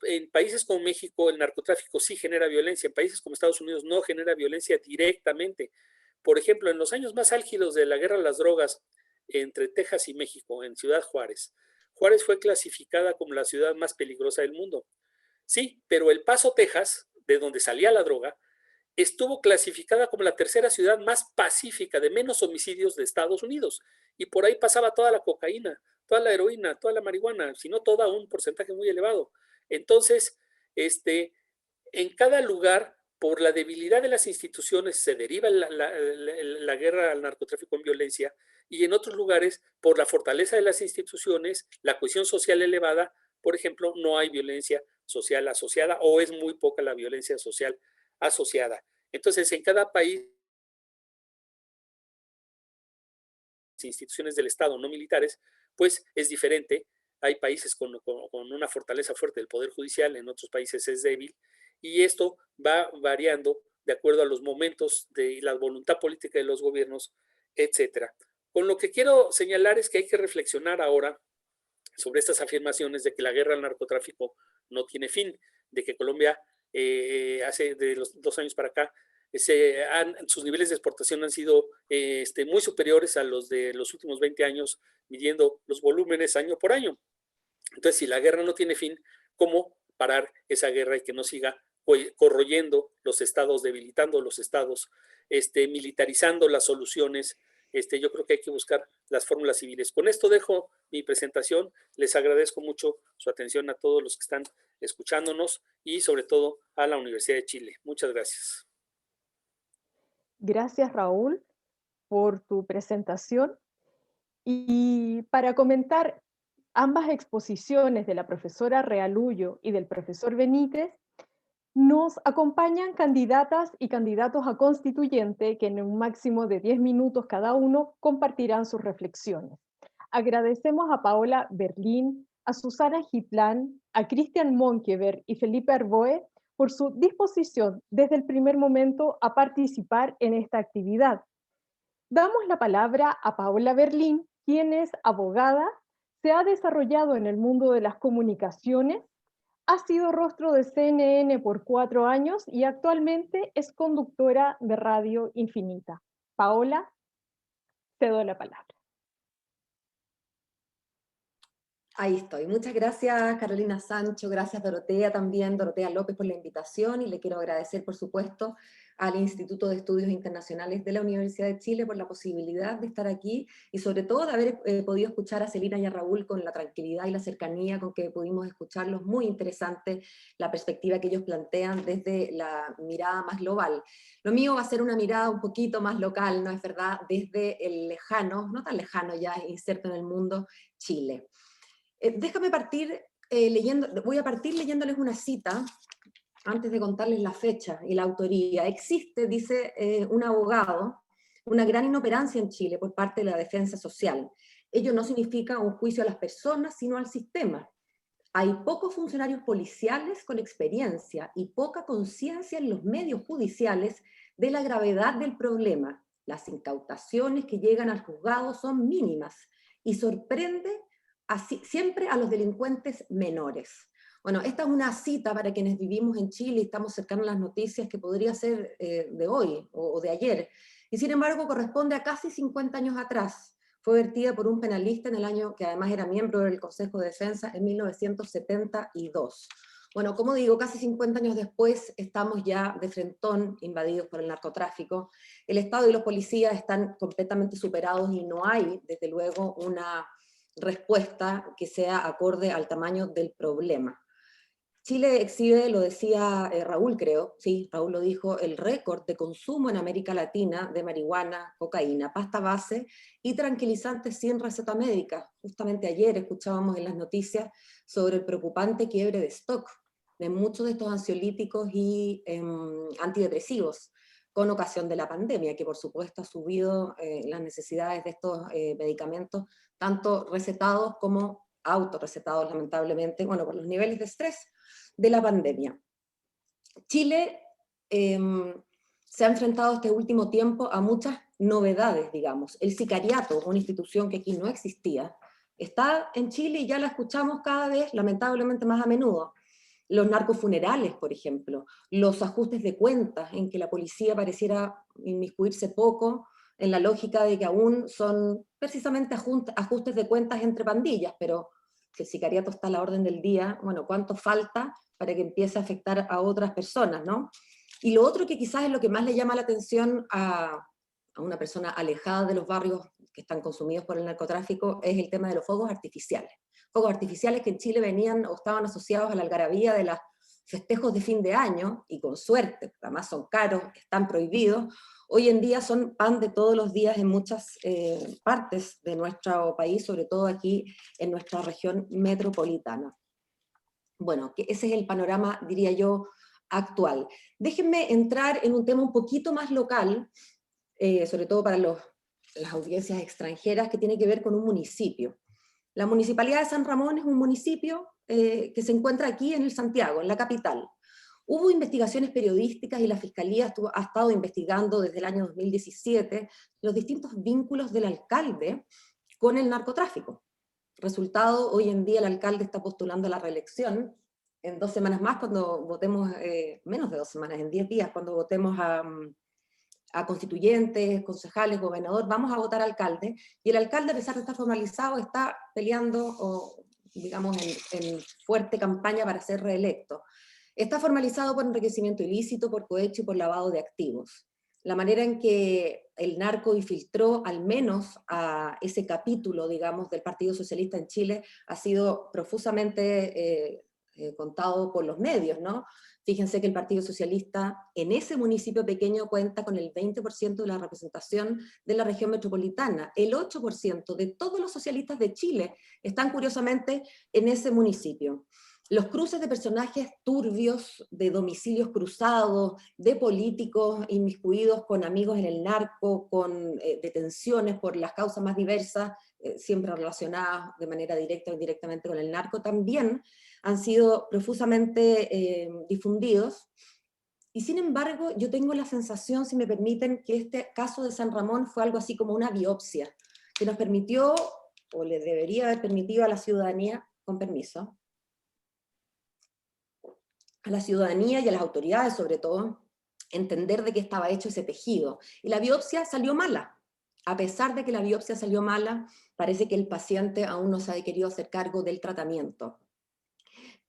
en países como México el narcotráfico sí genera violencia, en países como Estados Unidos no genera violencia directamente. Por ejemplo, en los años más álgidos de la guerra a las drogas entre Texas y México, en Ciudad Juárez, Juárez fue clasificada como la ciudad más peligrosa del mundo. Sí, pero El Paso, Texas, de donde salía la droga, estuvo clasificada como la tercera ciudad más pacífica, de menos homicidios de Estados Unidos. Y por ahí pasaba toda la cocaína, toda la heroína, toda la marihuana, si no toda, un porcentaje muy elevado. Entonces, en cada lugar, por la debilidad de las instituciones, se deriva la guerra al narcotráfico en violencia, y en otros lugares, por la fortaleza de las instituciones, la cohesión social elevada, por ejemplo, no hay violencia social asociada, o es muy poca la violencia social asociada. Entonces, en cada país, instituciones del Estado no militares, pues es diferente. Hay países con una fortaleza fuerte del Poder Judicial, en otros países es débil, y esto va variando de acuerdo a los momentos de la voluntad política de los gobiernos, etcétera. Con lo que quiero señalar es que hay que reflexionar ahora sobre estas afirmaciones de que la guerra al narcotráfico no tiene fin, de que Colombia hace de los 2 años para acá sus niveles de exportación han sido muy superiores a los de los últimos 20 años, midiendo los volúmenes año por año. Entonces, si la guerra no tiene fin, ¿cómo parar esa guerra y que no siga corroyendo los estados, debilitando los estados, militarizando las soluciones? Yo creo que hay que buscar las fórmulas civiles. Con esto dejo mi presentación. Les agradezco mucho su atención a todos los que están escuchándonos y sobre todo a la Universidad de Chile. Muchas gracias. Gracias, Raúl, por tu presentación. Y para comentar ambas exposiciones de la profesora Realullo y del profesor Benítez, nos acompañan candidatas y candidatos a constituyente que en un máximo de 10 minutos cada uno compartirán sus reflexiones. Agradecemos a Paola Berlín, a Susana Giplán, a Cristian Monkever y Felipe Arboe por su disposición desde el primer momento a participar en esta actividad. Damos la palabra a Paola Berlín, quien es abogada, se ha desarrollado en el mundo de las comunicaciones, ha sido rostro de CNN por 4 años y actualmente es conductora de Radio Infinita. Paola, te doy la palabra. Ahí estoy. Muchas gracias, Carolina Sancho, gracias Dorotea también, Dorotea López por la invitación, y le quiero agradecer, por supuesto, al Instituto de Estudios Internacionales de la Universidad de Chile por la posibilidad de estar aquí, y sobre todo de haber podido escuchar a Celina y a Raúl con la tranquilidad y la cercanía con que pudimos escucharlos. Muy interesante la perspectiva que ellos plantean desde la mirada más global. Lo mío va a ser una mirada un poquito más local, ¿no es verdad?, desde el lejano, no tan lejano ya, inserto en el mundo, Chile. Déjame partir voy a partir leyéndoles una cita antes de contarles la fecha y la autoría. Existe, dice un abogado, una gran inoperancia en Chile por parte de la defensa social. Ello no significa un juicio a las personas, sino al sistema. Hay pocos funcionarios policiales con experiencia y poca conciencia en los medios judiciales de la gravedad del problema. Las incautaciones que llegan al juzgado son mínimas y sorprende siempre a los delincuentes menores. Bueno, esta es una cita para quienes vivimos en Chile y estamos cercanos a las noticias, que podría ser de hoy o de ayer, y sin embargo corresponde a casi 50 años atrás. Fue vertida por un penalista en el año, que además era miembro del Consejo de Defensa, en 1972. Bueno, como digo, casi 50 años después estamos ya de frentón invadidos por el narcotráfico. El Estado y los policías están completamente superados y no hay, desde luego, una respuesta que sea acorde al tamaño del problema. Chile exhibe, lo decía Raúl, creo, sí, Raúl lo dijo, el récord de consumo en América Latina de marihuana, cocaína, pasta base y tranquilizantes sin receta médica. Justamente ayer escuchábamos en las noticias sobre el preocupante quiebre de stock de muchos de estos ansiolíticos y antidepresivos con ocasión de la pandemia, que por supuesto ha subido las necesidades de estos medicamentos, tanto recetados como autorrecetados, lamentablemente, bueno, por los niveles de estrés de la pandemia. Chile se ha enfrentado este último tiempo a muchas novedades, digamos. El sicariato, una institución que aquí no existía, está en Chile y ya la escuchamos cada vez, lamentablemente, más a menudo. Los narcofunerales, por ejemplo, los ajustes de cuentas, en que la policía pareciera inmiscuirse poco, en la lógica de que aún son precisamente ajustes de cuentas entre pandillas, pero que el sicariato está a la orden del día, bueno, ¿cuánto falta para que empiece a afectar a otras personas, ¿no? Y lo otro que quizás es lo que más le llama la atención a una persona alejada de los barrios que están consumidos por el narcotráfico es el tema de los fuegos artificiales. Fuegos artificiales que en Chile venían o estaban asociados a la algarabía de los festejos de fin de año, y con suerte, además son caros, están prohibidos, hoy en día son pan de todos los días en muchas partes de nuestro país, sobre todo aquí en nuestra región metropolitana. Bueno, que ese es el panorama, diría yo, actual. Déjenme entrar en un tema un poquito más local, sobre todo para las audiencias extranjeras, que tiene que ver con un municipio. La Municipalidad de San Ramón es un municipio que se encuentra aquí en el Santiago, en la capital. Hubo investigaciones periodísticas y la Fiscalía ha estado investigando desde el año 2017 los distintos vínculos del alcalde con el narcotráfico. Resultado, hoy en día el alcalde está postulando a la reelección. En 2 semanas más, cuando votemos, menos de 2 semanas, en 10 días, cuando votemos a constituyentes, concejales, gobernador, vamos a votar alcalde, y el alcalde, a pesar de estar formalizado, está peleando, o digamos, en fuerte campaña para ser reelecto. Está formalizado por enriquecimiento ilícito, por cohecho y por lavado de activos. La manera en que el narco infiltró al menos a ese capítulo, digamos, del Partido Socialista en Chile ha sido profusamente contado por los medios, ¿no? Fíjense que el Partido Socialista en ese municipio pequeño cuenta con el 20% de la representación de la región metropolitana. El 8% de todos los socialistas de Chile están curiosamente en ese municipio. Los cruces de personajes turbios, de domicilios cruzados, de políticos inmiscuidos con amigos en el narco, con detenciones por las causas más diversas, siempre relacionadas de manera directa o indirectamente con el narco, también han sido profusamente difundidos. Y sin embargo, yo tengo la sensación, si me permiten, que este caso de San Ramón fue algo así como una biopsia, que nos permitió, o le debería haber permitido a la ciudadanía, con permiso, a la ciudadanía y a las autoridades sobre todo, entender de qué estaba hecho ese tejido. Y la biopsia salió mala. A pesar de que la biopsia salió mala, parece que el paciente aún no se ha querido hacer cargo del tratamiento.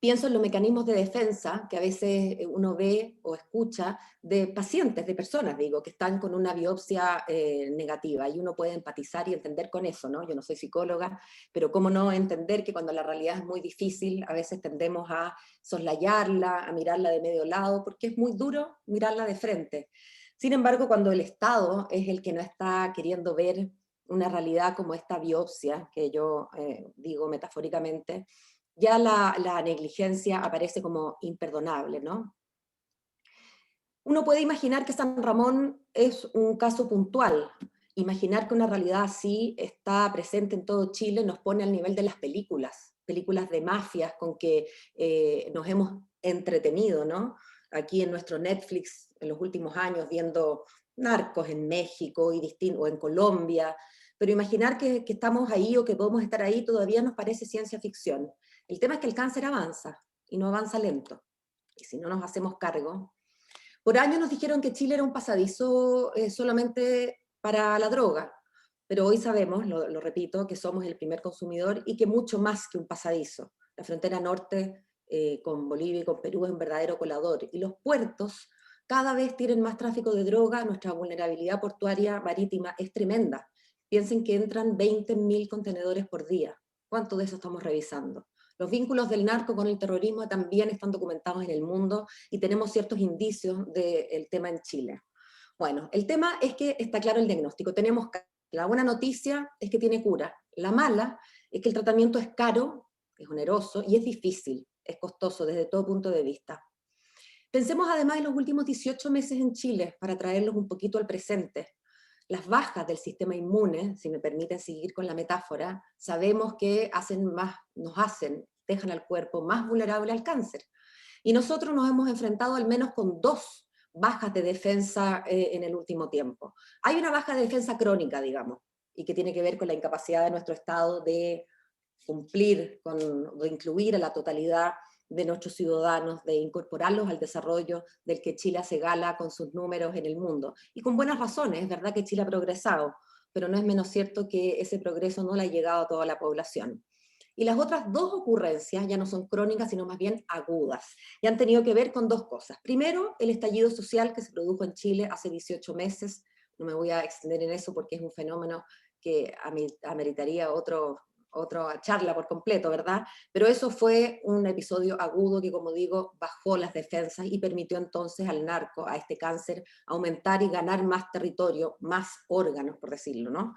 Pienso en los mecanismos de defensa que a veces uno ve o escucha de pacientes, de personas, digo, que están con una biopsia negativa, y uno puede empatizar y entender con eso, ¿no? Yo no soy psicóloga, pero cómo no entender que cuando la realidad es muy difícil, a veces tendemos a soslayarla, a mirarla de medio lado, porque es muy duro mirarla de frente. Sin embargo, cuando el Estado es el que no está queriendo ver una realidad como esta biopsia, que yo digo metafóricamente, ya la negligencia aparece como imperdonable, ¿no? Uno puede imaginar que San Ramón es un caso puntual. Imaginar que una realidad así está presente en todo Chile nos pone al nivel de las películas de mafias con que nos hemos entretenido, ¿no? Aquí en nuestro Netflix, en los últimos años, viendo Narcos en México o en Colombia, pero imaginar que estamos ahí o que podemos estar ahí todavía nos parece ciencia ficción. El tema es que el cáncer avanza, y no avanza lento, y si no nos hacemos cargo. Por años nos dijeron que Chile era un pasadizo solamente para la droga, pero hoy sabemos, lo repito, que somos el primer consumidor y que mucho más que un pasadizo. La frontera norte con Bolivia y con Perú es un verdadero colador, y los puertos cada vez tienen más tráfico de droga. Nuestra vulnerabilidad portuaria marítima es tremenda. Piensen que entran 20.000 contenedores por día. ¿Cuánto de eso estamos revisando? Los vínculos del narco con el terrorismo también están documentados en el mundo, y tenemos ciertos indicios del tema en Chile. Bueno, el tema es que está claro el diagnóstico. La buena noticia es que tiene cura. La mala es que el tratamiento es caro, es oneroso y es difícil, es costoso desde todo punto de vista. Pensemos además en los últimos 18 meses en Chile, para traerlos un poquito al presente. Las bajas del sistema inmune, si me permiten seguir con la metáfora, sabemos que dejan al cuerpo más vulnerable al cáncer. Y nosotros nos hemos enfrentado al menos con 2 bajas de defensa en el último tiempo. Hay una baja de defensa crónica, digamos, y que tiene que ver con la incapacidad de nuestro Estado de cumplir, de incluir a la totalidad de nuestros ciudadanos, de incorporarlos al desarrollo del que Chile hace gala con sus números en el mundo. Y con buenas razones, es verdad que Chile ha progresado, pero no es menos cierto que ese progreso no le ha llegado a toda la población. Y las otras dos ocurrencias ya no son crónicas, sino más bien agudas, y han tenido que ver con dos cosas. Primero, el estallido social que se produjo en Chile hace 18 meses, no me voy a extender en eso porque es un fenómeno que ameritaría otra charla por completo, ¿verdad? Pero eso fue un episodio agudo que, como digo, bajó las defensas y permitió entonces al narco, a este cáncer, aumentar y ganar más territorio, más órganos, por decirlo, ¿no?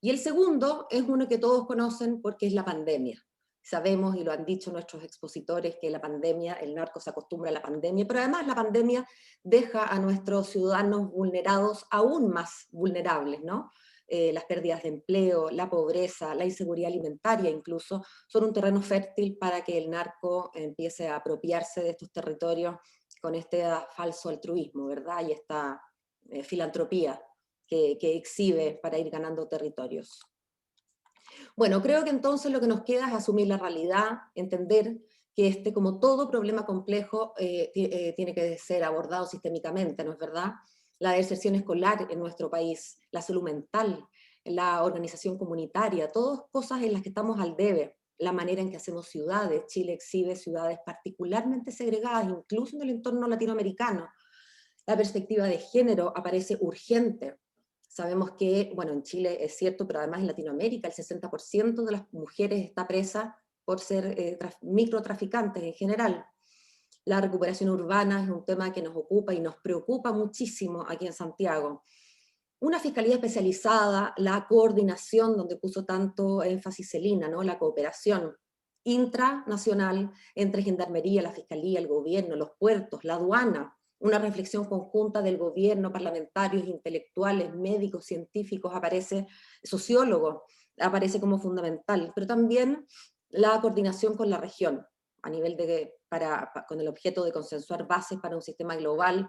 Y el segundo es uno que todos conocen porque es la pandemia. Sabemos, y lo han dicho nuestros expositores, que la pandemia, el narco se acostumbra a la pandemia, pero además la pandemia deja a nuestros ciudadanos vulnerados aún más vulnerables, ¿no? Las pérdidas de empleo, la pobreza, la inseguridad alimentaria incluso, son un terreno fértil para que el narco empiece a apropiarse de estos territorios con este falso altruismo, ¿verdad? Y esta filantropía que exhibe para ir ganando territorios. Bueno, creo que entonces lo que nos queda es asumir la realidad, entender que como todo problema complejo, tiene que ser abordado sistémicamente, ¿no es verdad? La deserción escolar en nuestro país, la salud mental, la organización comunitaria, todas cosas en las que estamos al debe, la manera en que hacemos ciudades. Chile exhibe ciudades particularmente segregadas, incluso en el entorno latinoamericano. La perspectiva de género aparece urgente. Sabemos que, bueno, en Chile es cierto, pero además en Latinoamérica el 60% de las mujeres está presa por ser microtraficantes en general. La recuperación urbana es un tema que nos ocupa y nos preocupa muchísimo aquí en Santiago. Una fiscalía especializada, la coordinación, donde puso tanto énfasis Celina, ¿no? La cooperación intranacional entre Gendarmería, la Fiscalía, el gobierno, los puertos, la aduana, una reflexión conjunta del gobierno, parlamentarios, intelectuales, médicos, científicos, aparece sociólogos, aparece como fundamental, pero también la coordinación con la región, a nivel con el objeto de consensuar bases para un sistema global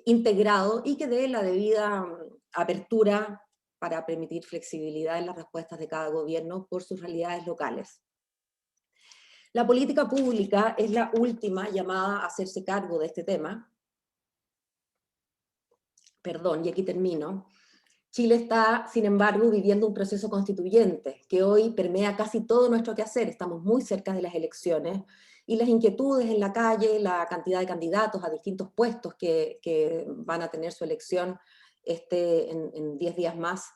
integrado y que dé la debida apertura para permitir flexibilidad en las respuestas de cada gobierno por sus realidades locales. La política pública es la última llamada a hacerse cargo de este tema. Perdón, y aquí termino. Chile está, sin embargo, viviendo un proceso constituyente que hoy permea casi todo nuestro quehacer. Estamos muy cerca de las elecciones y las inquietudes en la calle, la cantidad de candidatos a distintos puestos que van a tener su elección en 10 días más,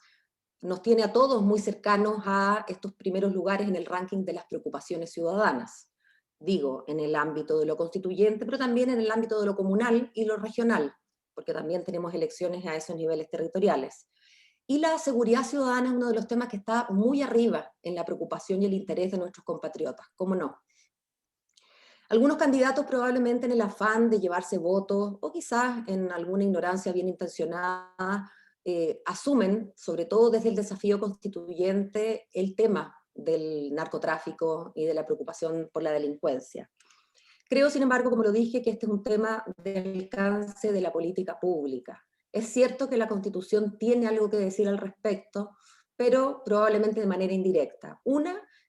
nos tiene a todos muy cercanos a estos primeros lugares en el ranking de las preocupaciones ciudadanas. Digo, en el ámbito de lo constituyente, pero también en el ámbito de lo comunal y lo regional, porque también tenemos elecciones a esos niveles territoriales. Y la seguridad ciudadana es uno de los temas que está muy arriba en la preocupación y el interés de nuestros compatriotas, ¿cómo no? Algunos candidatos probablemente en el afán de llevarse votos, o quizás en alguna ignorancia bien intencionada, asumen, sobre todo desde el desafío constituyente, el tema del narcotráfico y de la preocupación por la delincuencia. Creo, sin embargo, como lo dije, que este es un tema de alcance de la política pública. Es cierto que la Constitución tiene algo que decir al respecto, pero probablemente de manera indirecta.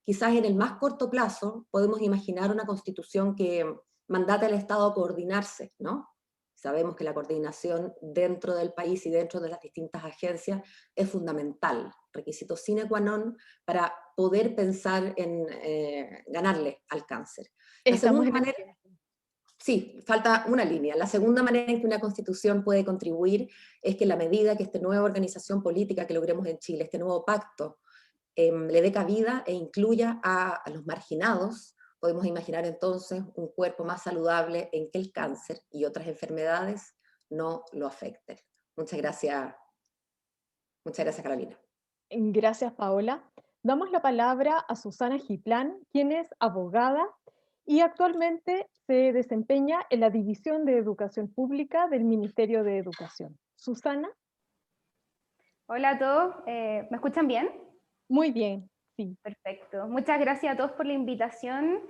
Quizás en el más corto plazo podemos imaginar una Constitución que mandate al Estado a coordinarse, ¿no? Sabemos que la coordinación dentro del país y dentro de las distintas agencias es fundamental, requisito sine qua non para poder pensar en ganarle al cáncer. La segunda manera, sí, falta una línea. La segunda manera en que una constitución puede contribuir es que en la medida que esta nueva organización política que logremos en Chile, este nuevo pacto, le dé cabida e incluya a los marginados, podemos imaginar entonces un cuerpo más saludable en que el cáncer y otras enfermedades no lo afecten. Muchas gracias. Muchas gracias, Carolina. Gracias, Paola. Damos la palabra a Susana Giplán, quien es abogada y actualmente se desempeña en la División de Educación Pública del Ministerio de Educación. Susana. Hola a todos, ¿me escuchan bien? Muy bien, sí. Perfecto. Muchas gracias a todos por la invitación.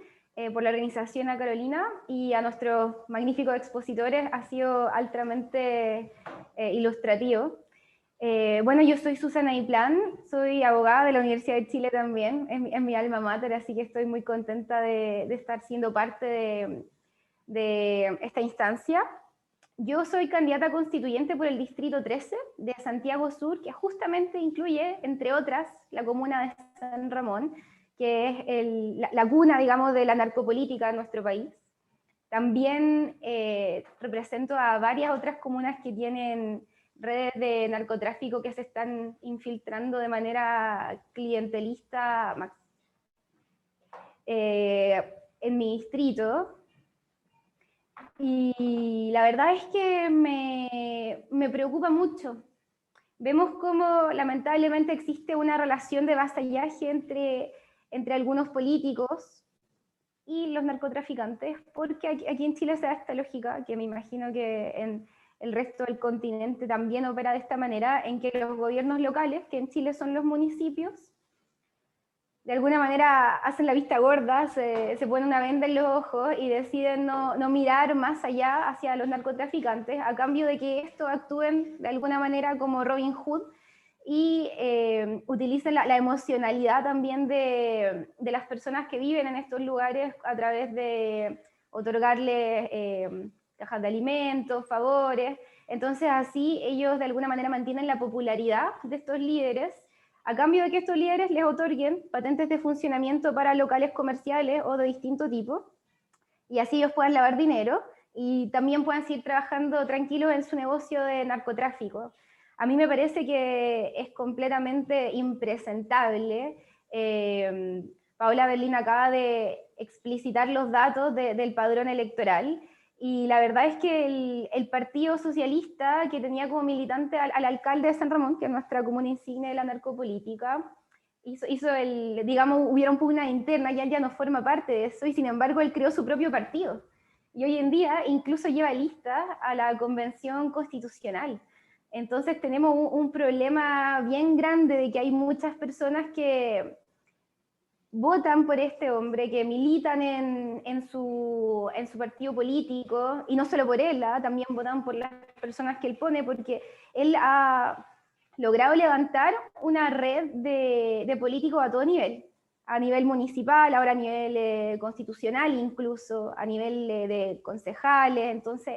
por la organización, a Carolina y a nuestros magníficos expositores. Ha sido altamente ilustrativo. Bueno, yo soy Susana Iplán, soy abogada de la Universidad de Chile también, es mi alma mater, así que estoy muy contenta de estar siendo parte de esta instancia. Yo soy candidata constituyente por el Distrito 13 de Santiago Sur, que justamente incluye, entre otras, la comuna de San Ramón, que es la cuna, digamos, de la narcopolítica en nuestro país. También represento a varias otras comunas que tienen redes de narcotráfico que se están infiltrando de manera clientelista en mi distrito. Y la verdad es que me preocupa mucho. Vemos cómo lamentablemente existe una relación de vasallaje entre algunos políticos y los narcotraficantes, porque aquí en Chile se da esta lógica, que me imagino que en el resto del continente también opera de esta manera, en que los gobiernos locales, que en Chile son los municipios, de alguna manera hacen la vista gorda, se ponen una venda en los ojos y deciden no mirar más allá hacia los narcotraficantes, a cambio de que estos actúen de alguna manera como Robin Hood y utilicen la emocionalidad también de las personas que viven en estos lugares a través de otorgarles cajas de alimentos, favores. Entonces así ellos de alguna manera mantienen la popularidad de estos líderes, a cambio de que estos líderes les otorguen patentes de funcionamiento para locales comerciales o de distinto tipo, y así ellos puedan lavar dinero y también puedan seguir trabajando tranquilos en su negocio de narcotráfico. A mí me parece que es completamente impresentable. Paola Berlín acaba de explicitar los datos del padrón electoral, y la verdad es que el Partido Socialista, que tenía como militante al alcalde de San Ramón, que es nuestra comuna insignia de la narcopolítica, digamos, hubieron pugna interna, y él ya no forma parte de eso, y sin embargo él creó su propio partido. Y hoy en día incluso lleva lista a la Convención Constitucional. Entonces tenemos un problema bien grande de que hay muchas personas que votan por este hombre, que militan en su partido político, y no solo por él, también votan por las personas que él pone, porque él ha logrado levantar una red de políticos a todo a nivel municipal, ahora a nivel constitucional, incluso a nivel de concejales. Entonces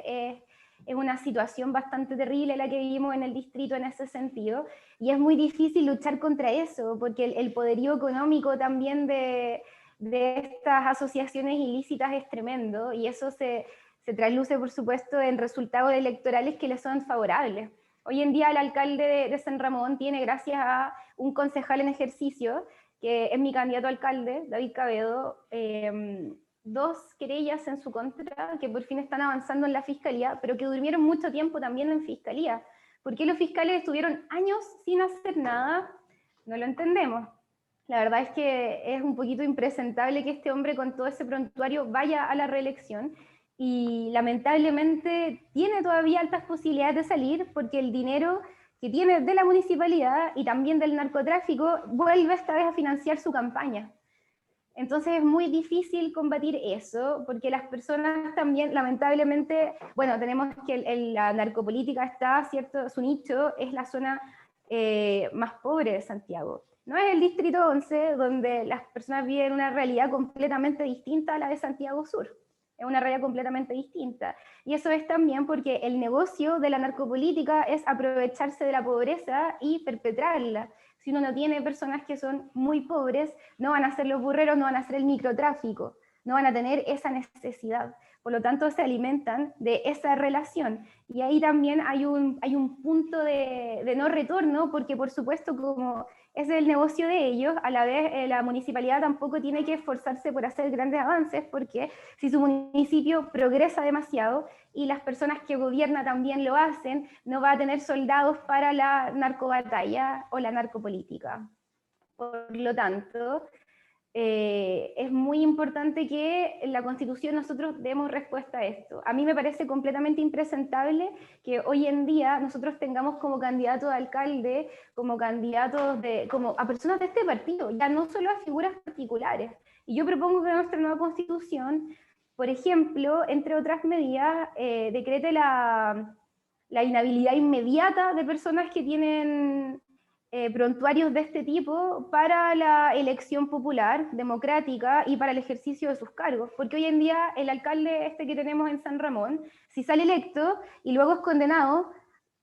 es una situación bastante terrible la que vivimos en el distrito en ese sentido, y es muy difícil luchar contra eso, porque el poderío económico también de estas asociaciones ilícitas es tremendo, y eso se trasluce, por supuesto, en resultados electorales que le son favorables. Hoy en día el alcalde de San Ramón tiene, gracias a un concejal en ejercicio, que es mi candidato a alcalde, David Cabedo, 2 querellas en su contra, que por fin están avanzando en la fiscalía, pero que durmieron mucho tiempo también en fiscalía. ¿Por qué los fiscales estuvieron años sin hacer nada? No lo entendemos. La verdad es que es un poquito impresentable que este hombre con todo ese prontuario vaya a la reelección, y lamentablemente tiene todavía altas posibilidades de salir, porque el dinero que tiene de la municipalidad y también del narcotráfico vuelve esta vez a financiar su campaña. Entonces es muy difícil combatir eso, porque las personas también, lamentablemente, bueno, tenemos que la narcopolítica está, ¿cierto? Su nicho es la zona más pobre de Santiago. No es el Distrito 11, donde las personas viven una realidad completamente distinta a la de Santiago Sur. Es una realidad completamente distinta. Y eso es también porque el negocio de la narcopolítica es aprovecharse de la pobreza y perpetrarla. Si uno no tiene personas que son muy pobres, no van a ser los burreros, no van a hacer el microtráfico, no van a tener esa necesidad. Por lo tanto, se alimentan de esa relación. Y ahí también hay un punto de no retorno, porque por supuesto, como es el negocio de ellos, a la vez la municipalidad tampoco tiene que esforzarse por hacer grandes avances, porque si su municipio progresa demasiado y las personas que gobierna también lo hacen, no va a tener soldados para la narcobatalla o la narcopolítica. Por lo tanto, es muy importante que en la Constitución nosotros demos respuesta a esto. A mí me parece completamente impresentable que hoy en día nosotros tengamos como candidato a alcalde, como candidatos como a personas de este partido, ya no solo a figuras particulares. Y yo propongo que nuestra nueva constitución, por ejemplo, entre otras medidas, decrete la inhabilidad inmediata de personas que tienen prontuarios de este tipo para la elección popular, democrática y para el ejercicio de sus cargos. Porque hoy en día el alcalde este que tenemos en San Ramón, si sale electo y luego es condenado,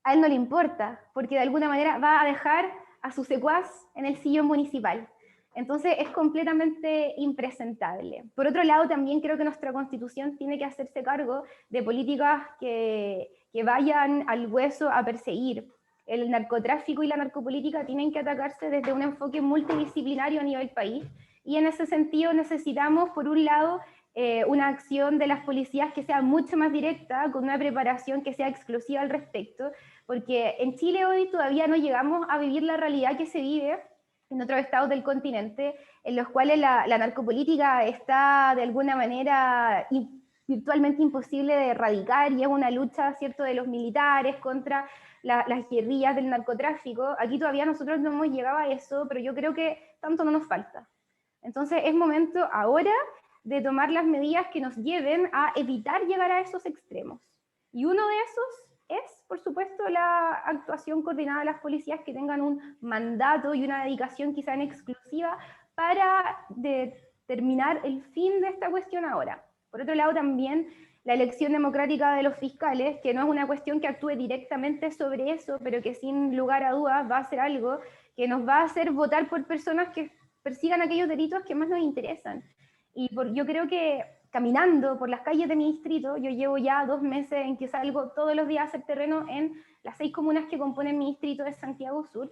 a él no le importa, porque de alguna manera va a dejar a su secuaz en el sillón municipal. Entonces es completamente impresentable. Por otro lado, también creo que nuestra Constitución tiene que hacerse cargo de políticas que vayan al hueso a perseguir. El narcotráfico y la narcopolítica tienen que atacarse desde un enfoque multidisciplinario a nivel país, y en ese sentido necesitamos, por un lado, una acción de las policías que sea mucho más directa, con una preparación que sea exclusiva al respecto, porque en Chile hoy todavía no llegamos a vivir la realidad que se vive en otros estados del continente, en los cuales la narcopolítica está de alguna manera virtualmente imposible de erradicar, y es una lucha, ¿cierto?, de los militares contra las guerrillas del narcotráfico. Aquí todavía nosotros no hemos llegado a eso, pero yo creo que tanto no nos falta. Entonces es momento ahora de tomar las medidas que nos lleven a evitar llegar a esos extremos. Y uno de esos es, por supuesto, la actuación coordinada de las policías que tengan un mandato y una dedicación quizá en exclusiva para determinar el fin de esta cuestión ahora. Por otro lado, también la elección democrática de los fiscales, que no es una cuestión que actúe directamente sobre eso, pero que sin lugar a dudas va a ser algo que nos va a hacer votar por personas que persigan aquellos delitos que más nos interesan. Y yo creo que caminando por las calles de mi distrito, yo llevo ya 2 meses en que salgo todos los días a hacer terreno en las 6 comunas que componen mi distrito de Santiago Sur.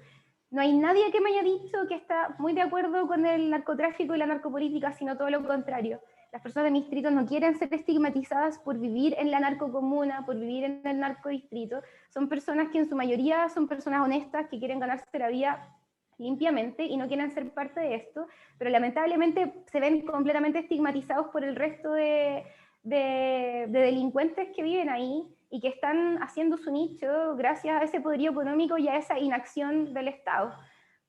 No hay nadie que me haya dicho que está muy de acuerdo con el narcotráfico y la narcopolítica, sino todo lo contrario. Las personas de mi distrito no quieren ser estigmatizadas por vivir en la narcocomuna, por vivir en el narcodistrito. Son personas que en su mayoría son personas honestas que quieren ganarse la vida limpiamente y no quieren ser parte de esto, pero lamentablemente se ven completamente estigmatizados por el resto de delincuentes que viven ahí y que están haciendo su nicho gracias a ese poderío económico y a esa inacción del Estado.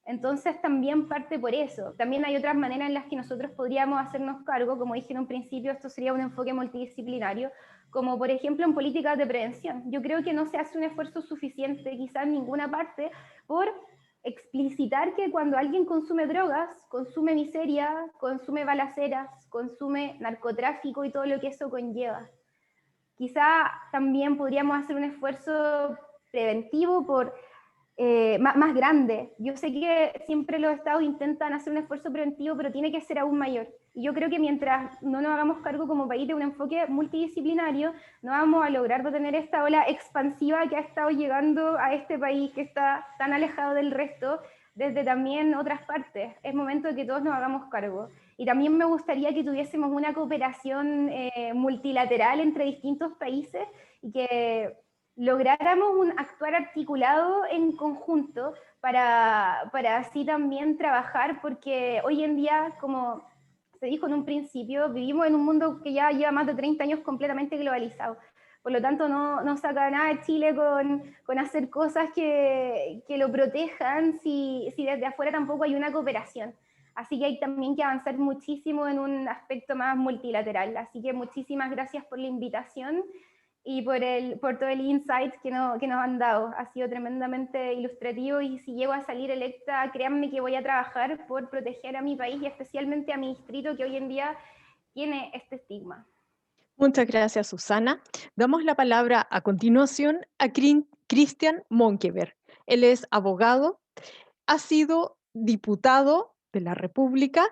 Entonces también parte por eso. También hay otras maneras en las que nosotros podríamos hacernos cargo, como dije en un principio, esto sería un enfoque multidisciplinario, como por ejemplo en políticas de prevención. Yo creo que no se hace un esfuerzo suficiente, quizás en ninguna parte, por explicitar que cuando alguien consume drogas, consume miseria, consume balaceras, consume narcotráfico y todo lo que eso conlleva. Quizá también podríamos hacer un esfuerzo preventivo por más grande. Yo sé que siempre los estados intentan hacer un esfuerzo preventivo, pero tiene que ser aún mayor. Y yo creo que mientras no nos hagamos cargo como país de un enfoque multidisciplinario, no vamos a lograr detener esta ola expansiva que ha estado llegando a este país que está tan alejado del resto desde también otras partes. Es momento de que todos nos hagamos cargo. Y también me gustaría que tuviésemos una cooperación multilateral entre distintos países y que lográramos un actuar articulado en conjunto para así también trabajar, porque hoy en día, como se dijo en un principio, vivimos en un mundo que ya lleva más de 30 años completamente globalizado. Por lo tanto, no saca nada de Chile con hacer cosas que lo protejan si desde afuera tampoco hay una cooperación. Así que hay también que avanzar muchísimo en un aspecto más multilateral. Así que muchísimas gracias por la invitación y por todo el insight que nos han dado. Ha sido tremendamente ilustrativo, y si llego a salir electa, créanme que voy a trabajar por proteger a mi país y especialmente a mi distrito, que hoy en día tiene este estigma. Muchas gracias, Susana. Damos la palabra a continuación a Christian Monkeberg. Él es abogado, ha sido diputado de la República,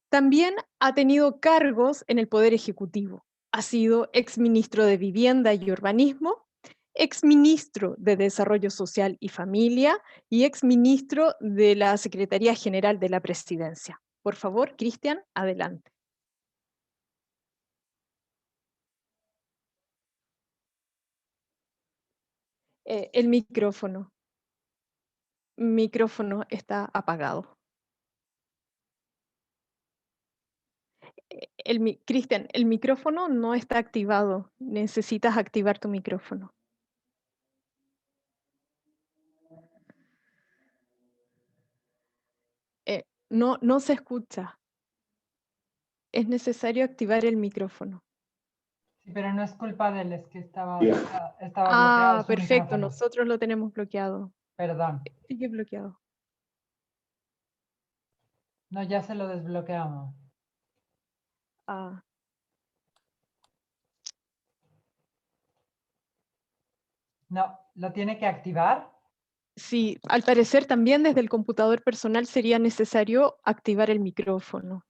también ha tenido cargos en el Poder Ejecutivo. Ha sido exministro de Vivienda y Urbanismo, exministro de Desarrollo Social y Familia y exministro de la Secretaría General de la Presidencia. Por favor, Christian, adelante. El micrófono está apagado. Cristian, el micrófono no está activado. Necesitas activar tu micrófono. No se escucha. Es necesario activar el micrófono. Sí, pero no es culpa de él, es que estaba bloqueado Ah, su perfecto, micrófono. nosotros lo tenemos bloqueado. Perdón. Sigue bloqueado. No, ya se lo desbloqueamos. Ah. No, ¿lo tiene que activar? Sí, al parecer también desde el computador personal sería necesario activar el micrófono.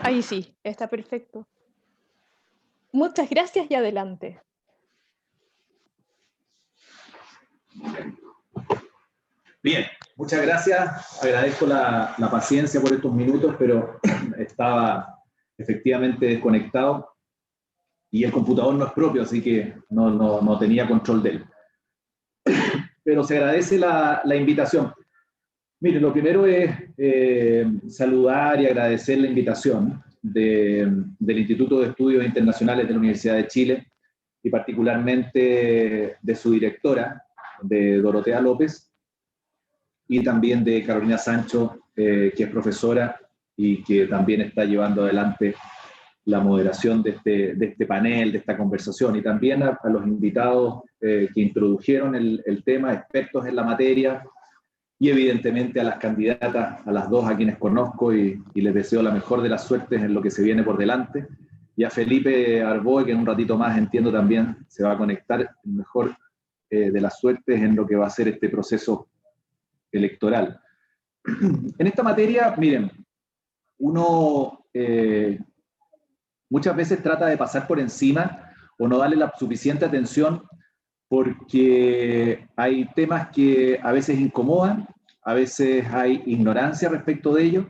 Ahí sí, está perfecto. Muchas gracias y adelante. Bien, muchas gracias. Agradezco la paciencia por estos minutos, pero estaba efectivamente desconectado y el computador no es propio, así que no tenía control de él. Pero se agradece la invitación. Mire, lo primero es saludar y agradecer la invitación del Instituto de Estudios Internacionales de la Universidad de Chile y particularmente de su directora, de Dorotea López, y también de Carolina Sancho, que es profesora y que también está llevando adelante la moderación de este panel, de esta conversación, y también a los invitados que introdujeron el tema, expertos en la materia, y evidentemente a las candidatas, a las dos a quienes conozco y les deseo la mejor de las suertes en lo que se viene por delante, y a Felipe Arboe, que en un ratito más entiendo también se va a conectar, mejor de las suertes en lo que va a ser este proceso electoral. En esta materia, miren, uno muchas veces trata de pasar por encima o no darle la suficiente atención porque hay temas que a veces incomodan, a veces hay ignorancia respecto de ellos,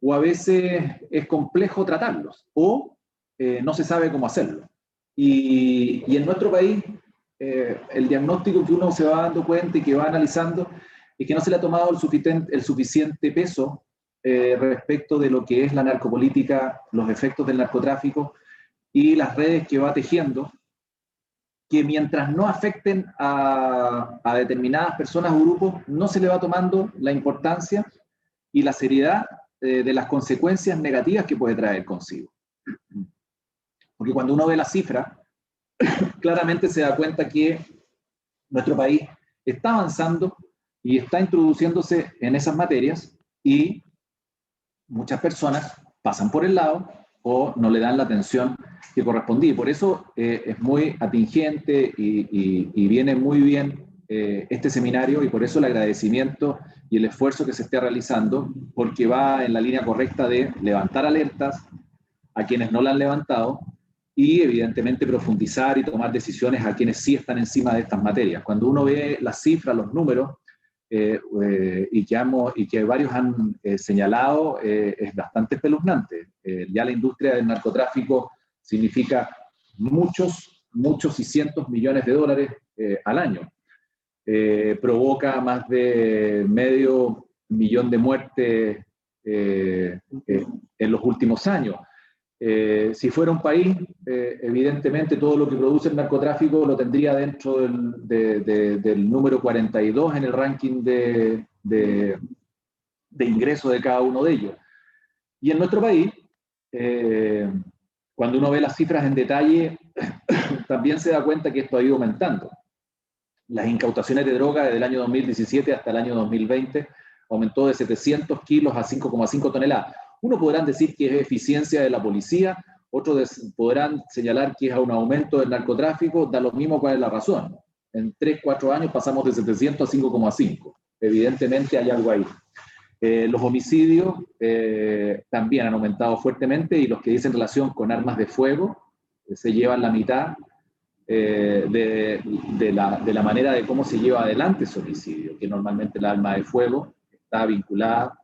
o a veces es complejo tratarlos, o no se sabe cómo hacerlo. Y en nuestro país, el diagnóstico que uno se va dando cuenta y que va analizando es que no se le ha tomado el suficiente peso respecto de lo que es la narcopolítica, los efectos del narcotráfico y las redes que va tejiendo, que mientras no afecten a determinadas personas o grupos, no se le va tomando la importancia y la seriedad de las consecuencias negativas que puede traer consigo. Porque cuando uno ve la cifra, claramente se da cuenta que nuestro país está avanzando y está introduciéndose en esas materias y muchas personas pasan por el lado o no le dan la atención que correspondía. Por eso es muy atingente y viene muy bien este seminario, y por eso el agradecimiento y el esfuerzo que se esté realizando, porque va en la línea correcta de levantar alertas a quienes no la han levantado y evidentemente profundizar y tomar decisiones a quienes sí están encima de estas materias. Cuando uno ve las cifras, los números, y que varios han señalado, es bastante espeluznante. Ya la industria del narcotráfico significa muchos y cientos millones de dólares al año. Provoca más de 500.000 de muertes en los últimos años. Si fuera un país, evidentemente todo lo que produce el narcotráfico lo tendría dentro del número 42 en el ranking de ingreso de cada uno de ellos. Y en nuestro país, cuando uno ve las cifras en detalle, también se da cuenta que esto ha ido aumentando. Las incautaciones de droga desde el año 2017 hasta el año 2020 aumentó de 700 kilos a 5,5 toneladas. Uno podrán decir que es eficiencia de la policía, otros podrán señalar que es un aumento del narcotráfico, da lo mismo cuál es la razón. En 3-4 años pasamos de 700 a 5,5. Evidentemente hay algo ahí. Los homicidios también han aumentado fuertemente, y los que dicen relación con armas de fuego se llevan la mitad de la manera de cómo se lleva adelante ese homicidio, que normalmente el arma de fuego está vinculada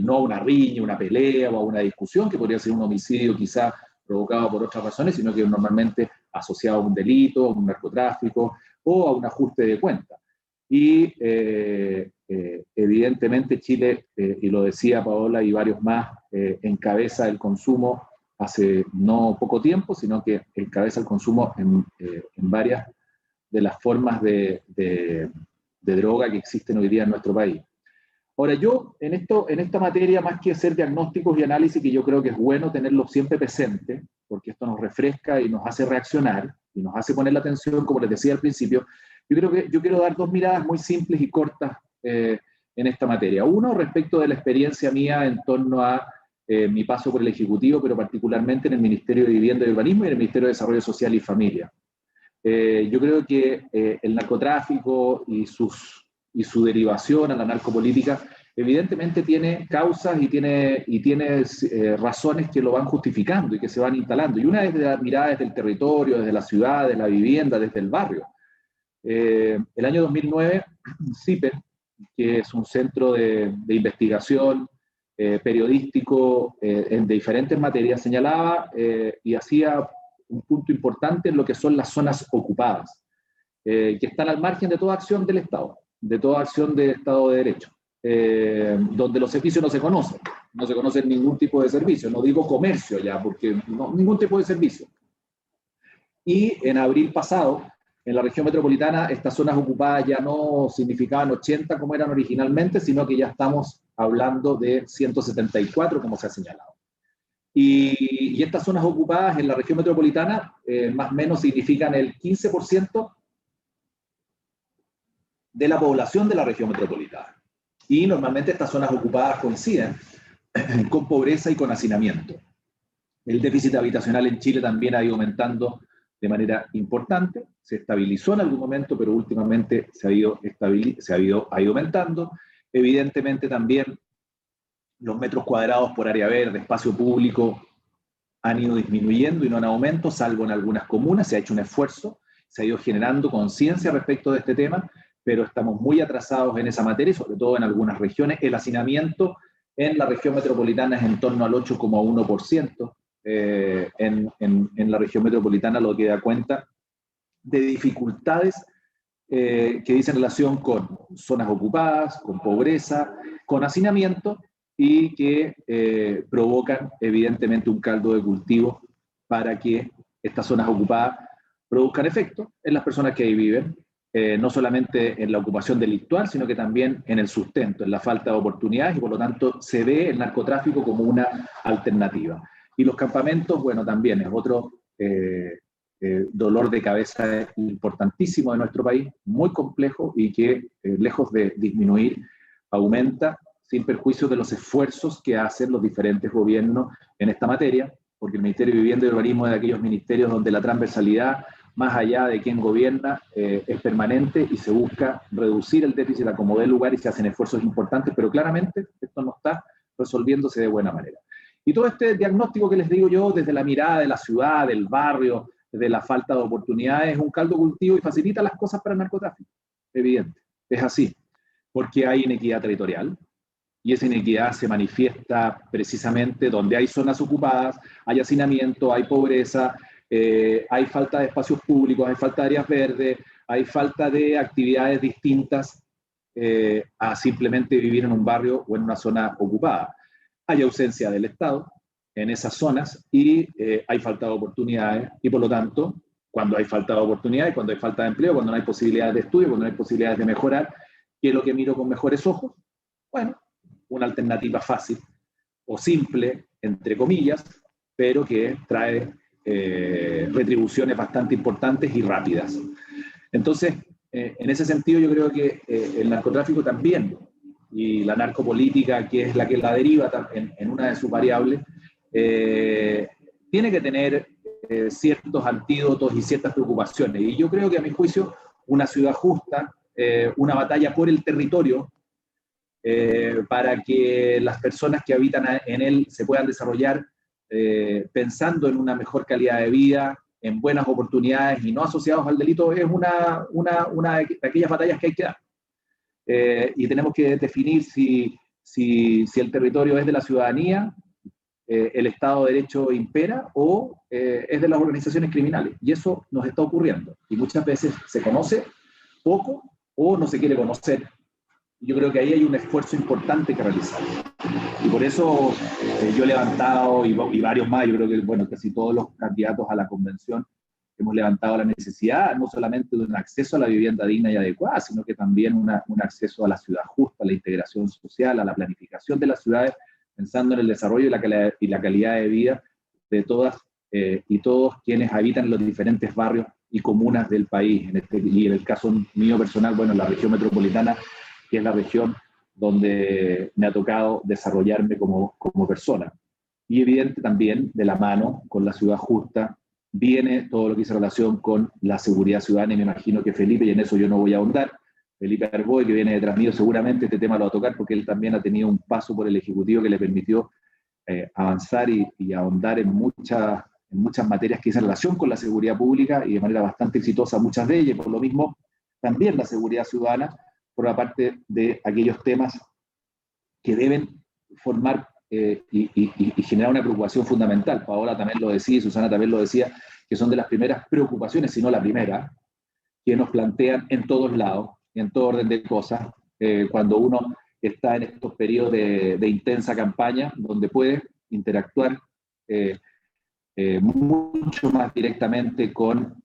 no a una riña, una pelea o a una discusión, que podría ser un homicidio quizá provocado por otras razones, sino que es normalmente asociado a un delito, a un narcotráfico o a un ajuste de cuentas. Y evidentemente Chile, y lo decía Paola y varios más, encabeza el consumo hace no poco tiempo, sino que encabeza el consumo en varias de las formas de droga que existen hoy día en nuestro país. Ahora, yo en esta materia, más que hacer diagnósticos y análisis, que yo creo que es bueno tenerlo siempre presente, porque esto nos refresca y nos hace reaccionar, y nos hace poner la atención, como les decía al principio, yo quiero dar dos miradas muy simples y cortas en esta materia. Uno, respecto de la experiencia mía en torno a mi paso por el Ejecutivo, pero particularmente en el Ministerio de Vivienda y Urbanismo y en el Ministerio de Desarrollo Social y Familia. Yo creo que el narcotráfico y su derivación a la narcopolítica evidentemente tiene causas y tiene razones que lo van justificando y que se van instalando. Y una es de la mirada desde el territorio, desde la ciudad, desde la vivienda, desde el barrio. El año 2009, CIPE, que es un centro de investigación periodístico de diferentes materias, señalaba y hacía un punto importante en lo que son las zonas ocupadas, que están al margen de toda acción del Estado, de toda acción de Estado de Derecho, donde los servicios no se conocen ningún tipo de servicio, no digo comercio ya, porque no, ningún tipo de servicio. Y en abril pasado, en la región metropolitana, estas zonas ocupadas ya no significaban 80 como eran originalmente, sino que ya estamos hablando de 174, como se ha señalado. Y estas zonas ocupadas en la región metropolitana, más o menos significan el 15% de la población de la región metropolitana. Y normalmente estas zonas ocupadas coinciden con pobreza y con hacinamiento. El déficit habitacional en Chile también ha ido aumentando de manera importante, se estabilizó en algún momento, pero últimamente ha ido aumentando. Evidentemente también los metros cuadrados por área verde, espacio público, han ido disminuyendo y no en aumento, salvo en algunas comunas. Se ha hecho un esfuerzo, se ha ido generando conciencia respecto de este tema, pero estamos muy atrasados en esa materia, sobre todo en algunas regiones. El hacinamiento en la región metropolitana es en torno al 8,1%, en la región metropolitana, lo que da cuenta de dificultades que dicen relación con zonas ocupadas, con pobreza, con hacinamiento, y que provocan evidentemente un caldo de cultivo para que estas zonas ocupadas produzcan efecto en las personas que ahí viven, no solamente en la ocupación delictual, sino que también en el sustento, en la falta de oportunidades, y por lo tanto se ve el narcotráfico como una alternativa. Y los campamentos, bueno, también es otro dolor de cabeza importantísimo de nuestro país, muy complejo y que, lejos de disminuir, aumenta, sin perjuicio de los esfuerzos que hacen los diferentes gobiernos en esta materia, porque el Ministerio de Vivienda y Urbanismo es de aquellos ministerios donde la transversalidad, más allá de quién gobierna, es permanente y se busca reducir el déficit a como dé lugar y se hacen esfuerzos importantes, pero claramente esto no está resolviéndose de buena manera. Y todo este diagnóstico que les digo yo, desde la mirada de la ciudad, del barrio, de la falta de oportunidades, es un caldo cultivo y facilita las cosas para el narcotráfico, evidente, es así, porque hay inequidad territorial, y esa inequidad se manifiesta precisamente donde hay zonas ocupadas, hay hacinamiento, hay pobreza, hay falta de espacios públicos, hay falta de áreas verdes, hay falta de actividades distintas a simplemente vivir en un barrio o en una zona ocupada. Hay ausencia del Estado en esas zonas y hay falta de oportunidades, y por lo tanto, cuando hay falta de oportunidades, cuando hay falta de empleo, cuando no hay posibilidades de estudio, cuando no hay posibilidades de mejorar, ¿qué es lo que miro con mejores ojos? Bueno, una alternativa fácil o simple, entre comillas, pero que trae retribuciones bastante importantes y rápidas. Entonces, en ese sentido yo creo que el narcotráfico también, y la narcopolítica, que es la que la deriva en una de sus variables, tiene que tener ciertos antídotos y ciertas preocupaciones. Y yo creo que, a mi juicio, una ciudad justa, una batalla por el territorio, para que las personas que habitan en él se puedan desarrollar pensando en una mejor calidad de vida, en buenas oportunidades y no asociados al delito, es una de aquellas batallas que hay que dar. Y tenemos que definir si el territorio es de la ciudadanía, el Estado de Derecho impera, o es de las organizaciones criminales. Y eso nos está ocurriendo. Y muchas veces se conoce poco o no se quiere conocer Yo creo que ahí hay un esfuerzo importante que realizar. Y por eso yo he levantado, y varios más, yo creo que bueno, casi todos los candidatos a la convención hemos levantado la necesidad no solamente de un acceso a la vivienda digna y adecuada, sino que también un acceso a la ciudad justa, a la integración social, a la planificación de las ciudades, pensando en el desarrollo y la calidad de vida de todas y todos quienes habitan en los diferentes barrios y comunas del país. Y en el caso mío personal, bueno, la región metropolitana, que es la región donde me ha tocado desarrollarme como persona. Y evidente también, de la mano con la ciudad justa, viene todo lo que hizo relación con la seguridad ciudadana, y me imagino que Felipe, y en eso yo no voy a ahondar, Felipe Arboe, que viene detrás mío, seguramente este tema lo va a tocar, porque él también ha tenido un paso por el Ejecutivo que le permitió avanzar y ahondar en muchas materias que tienen relación con la seguridad pública, y de manera bastante exitosa muchas de ellas. Por lo mismo, también la seguridad ciudadana forma parte de aquellos temas que deben formar y generar una preocupación fundamental. Paola también lo decía, y Susana también lo decía, que son de las primeras preocupaciones, si no la primera, que nos plantean en todos lados, en todo orden de cosas, cuando uno está en estos periodos de intensa campaña, donde puede interactuar mucho más directamente con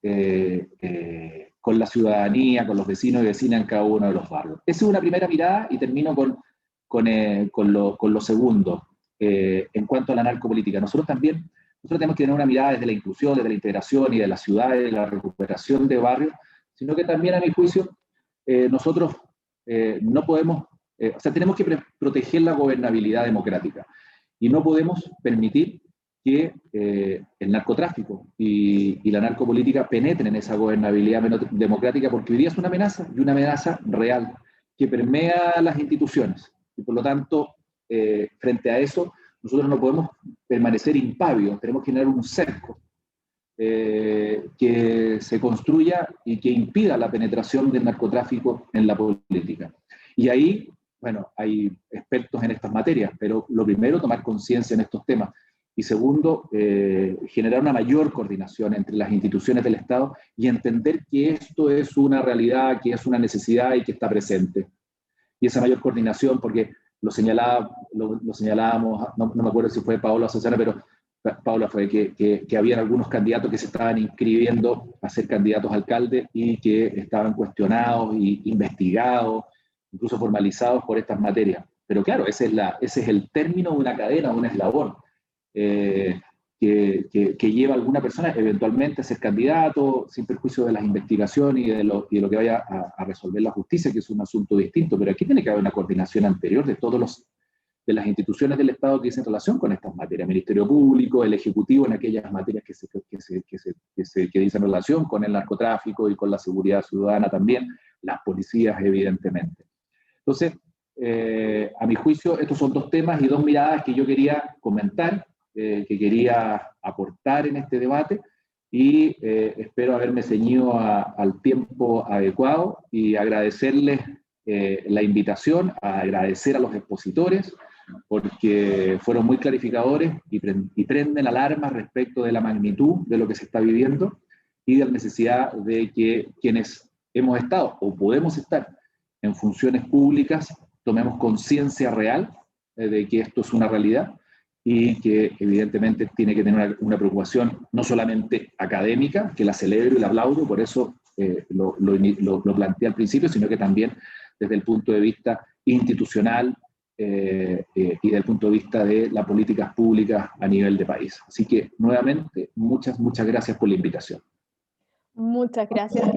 la ciudadanía, con los vecinos y vecinas en cada uno de los barrios. Esa es una primera mirada, y termino con lo segundo. En cuanto a la narcopolítica, nosotros tenemos que tener una mirada desde la inclusión, desde la integración y de las ciudades, de la recuperación de barrios, sino que también, a mi juicio, nosotros no podemos, o sea, tenemos que proteger la gobernabilidad democrática, y no podemos permitir que el narcotráfico y la narcopolítica penetren en esa gobernabilidad democrática, porque hoy día es una amenaza, y una amenaza real, que permea las instituciones. Y por lo tanto, frente a eso, nosotros no podemos permanecer impávidos, tenemos que generar un cerco que se construya y que impida la penetración del narcotráfico en la política. Y ahí, bueno, hay expertos en estas materias, pero lo primero, tomar conciencia en estos temas. Y segundo, generar una mayor coordinación entre las instituciones del Estado y entender que esto es una realidad, que es una necesidad y que está presente. Y esa mayor coordinación, porque lo señalábamos, no me acuerdo si fue Paola o Susana, pero Paola fue que había algunos candidatos que se estaban inscribiendo a ser candidatos a alcalde y que estaban cuestionados e investigados, incluso formalizados por estas materias. Pero claro, ese es el término de una cadena, de un eslabón que lleva a alguna persona eventualmente a ser candidato, sin perjuicio de las investigaciones y de lo que vaya a resolver la justicia, que es un asunto distinto. Pero aquí tiene que haber una coordinación anterior de las instituciones del Estado que dicen relación con estas materias, Ministerio Público, el Ejecutivo, en aquellas materias que dicen relación con el narcotráfico y con la seguridad ciudadana también, las policías, evidentemente. Entonces, a mi juicio, estos son dos temas y dos miradas que yo quería comentar, que quería aportar en este debate, y espero haberme ceñido al tiempo adecuado y agradecerles la invitación, agradecer a los expositores, porque fueron muy clarificadores y prenden alarmas respecto de la magnitud de lo que se está viviendo y de la necesidad de que quienes hemos estado o podemos estar en funciones públicas tomemos conciencia real de que esto es una realidad y que evidentemente tiene que tener una preocupación no solamente académica, que la celebro y la aplaudo, por eso lo planteé al principio, sino que también desde el punto de vista institucional y desde el punto de vista de las políticas públicas a nivel de país. Así que, nuevamente, muchas gracias por la invitación. Muchas gracias.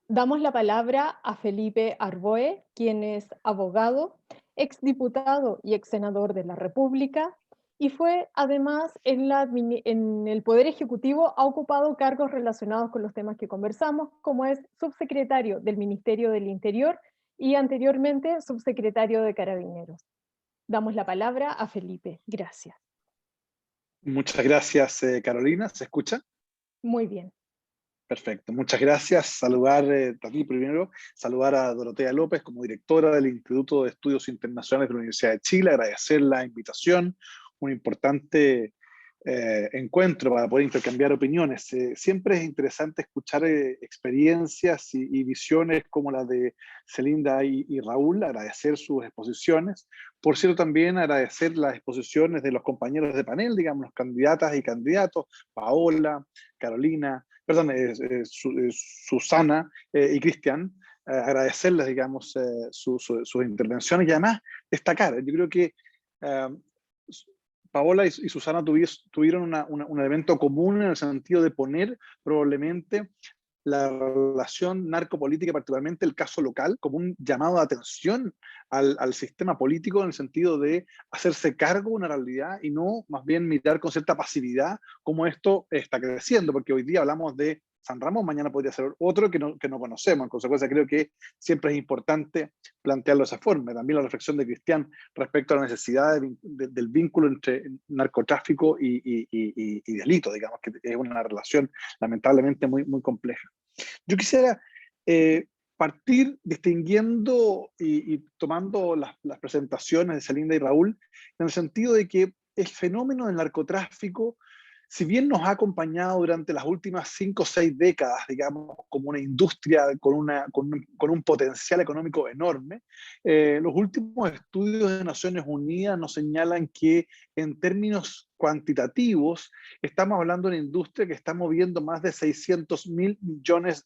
Damos la palabra a Felipe Arboe, quien es abogado, exdiputado y exsenador de la República, y fue además en el Poder Ejecutivo, ha ocupado cargos relacionados con los temas que conversamos, como es subsecretario del Ministerio del Interior y anteriormente subsecretario de Carabineros. Damos la palabra a Felipe. Gracias. Muchas gracias, Carolina. ¿Se escucha? Muy bien. Perfecto, muchas gracias. Saludar aquí primero, saludar a Dorotea López como directora del Instituto de Estudios Internacionales de la Universidad de Chile, agradecer la invitación, un importante encuentro para poder intercambiar opiniones. Siempre es interesante escuchar experiencias y visiones como la de Celinda y Raúl, agradecer sus exposiciones. Por cierto, también agradecer las exposiciones de los compañeros de panel, digamos, los candidatas y candidatos, Paola, Carolina, perdón, Susana y Cristian. Agradecerles, digamos, sus intervenciones y además destacar. Yo creo que Paola y Susana tuvieron un elemento común en el sentido de poner probablemente la relación narcopolítica, particularmente el caso local, como un llamado de atención al sistema político en el sentido de hacerse cargo de una realidad y no más bien mirar con cierta pasividad cómo esto está creciendo, porque hoy día hablamos de San Ramón, mañana podría ser otro que no conocemos. En consecuencia, creo que siempre es importante plantearlo de esa forma. También la reflexión de Cristian respecto a la necesidad del vínculo entre narcotráfico y delito, digamos, que es una relación lamentablemente muy, muy compleja. Yo quisiera partir distinguiendo y tomando las presentaciones de Celinda y Raúl en el sentido de que el fenómeno del narcotráfico, si bien nos ha acompañado durante las últimas 5 o 6 décadas, digamos, como una industria con un potencial económico enorme, los últimos estudios de Naciones Unidas nos señalan que en términos cuantitativos estamos hablando de una industria que está moviendo más de $600.000 millones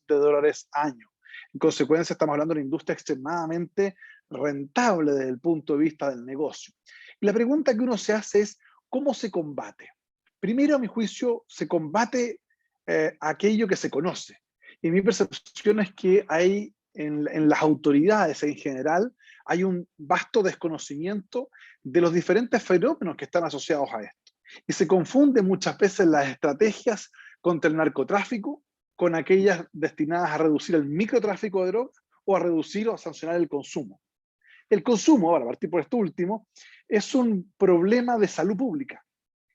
año. En consecuencia, estamos hablando de una industria extremadamente rentable desde el punto de vista del negocio. Y la pregunta que uno se hace es, ¿cómo se combate? Primero, a mi juicio, se combate aquello que se conoce. Y mi percepción es que hay en las autoridades en general, hay un vasto desconocimiento de los diferentes fenómenos que están asociados a esto. Y se confunde muchas veces las estrategias contra el narcotráfico con aquellas destinadas a reducir el microtráfico de drogas o a reducir o a sancionar el consumo. El consumo, para partir por esto último, es un problema de salud pública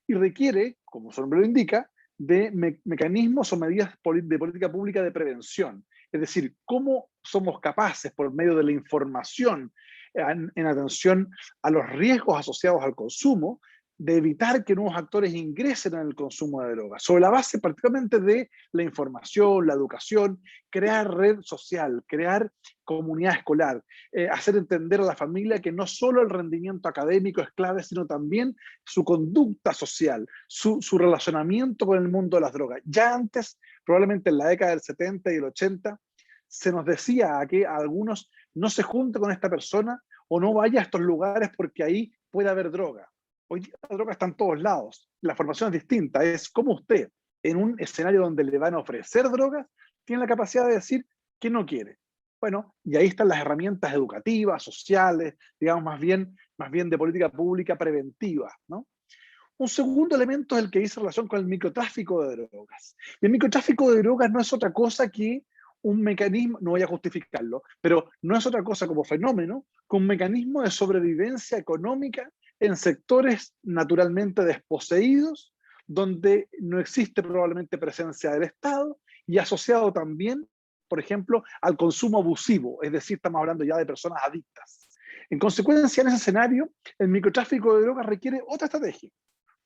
y requiere, como su nombre lo indica, de mecanismos o medidas de política pública de prevención. Es decir, cómo somos capaces, por medio de la información en atención a los riesgos asociados al consumo, de evitar que nuevos actores ingresen en el consumo de drogas, sobre la base particularmente de la información, la educación, crear red social, crear comunidad escolar, hacer entender a la familia que no solo el rendimiento académico es clave, sino también su conducta social, su relacionamiento con el mundo de las drogas. Ya antes, probablemente en la década del 70 y el 80, se nos decía a que a algunos no se junte con esta persona o no vaya a estos lugares porque ahí puede haber droga. Hoy día la droga está en todos lados. La formación es distinta. Es como usted, en un escenario donde le van a ofrecer drogas, tiene la capacidad de decir que no quiere. Bueno, y ahí están las herramientas educativas, sociales, digamos más bien de política pública preventiva, ¿no? Un segundo elemento es el que dice relación con el microtráfico de drogas. Y el microtráfico de drogas no es otra cosa que un mecanismo, no voy a justificarlo, pero no es otra cosa como fenómeno, con un mecanismo de sobrevivencia económica en sectores naturalmente desposeídos, donde no existe probablemente presencia del Estado y asociado también, por ejemplo, al consumo abusivo, es decir, estamos hablando ya de personas adictas. En consecuencia, en ese escenario, el microtráfico de drogas requiere otra estrategia.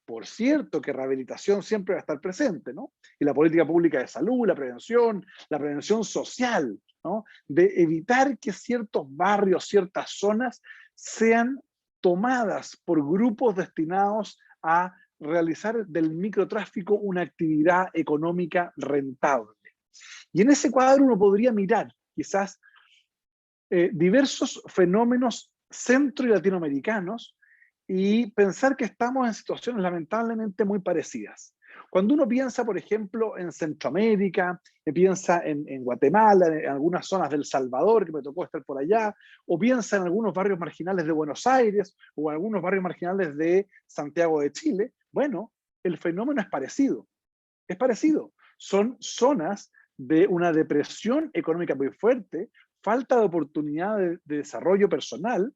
Por cierto que rehabilitación siempre va a estar presente, ¿no? Y la política pública de salud, la prevención social, ¿no? De evitar que ciertos barrios, ciertas zonas sean tomadas por grupos destinados a realizar del microtráfico una actividad económica rentable. Y en ese cuadro uno podría mirar quizás diversos fenómenos centro y latinoamericanos y pensar que estamos en situaciones lamentablemente muy parecidas. Cuando uno piensa, por ejemplo, en Centroamérica, piensa en Guatemala, en algunas zonas del Salvador, que me tocó estar por allá, o piensa en algunos barrios marginales de Buenos Aires, o en algunos barrios marginales de Santiago de Chile, bueno, el fenómeno es parecido. Es parecido. Son zonas de una depresión económica muy fuerte, falta de oportunidad de desarrollo personal,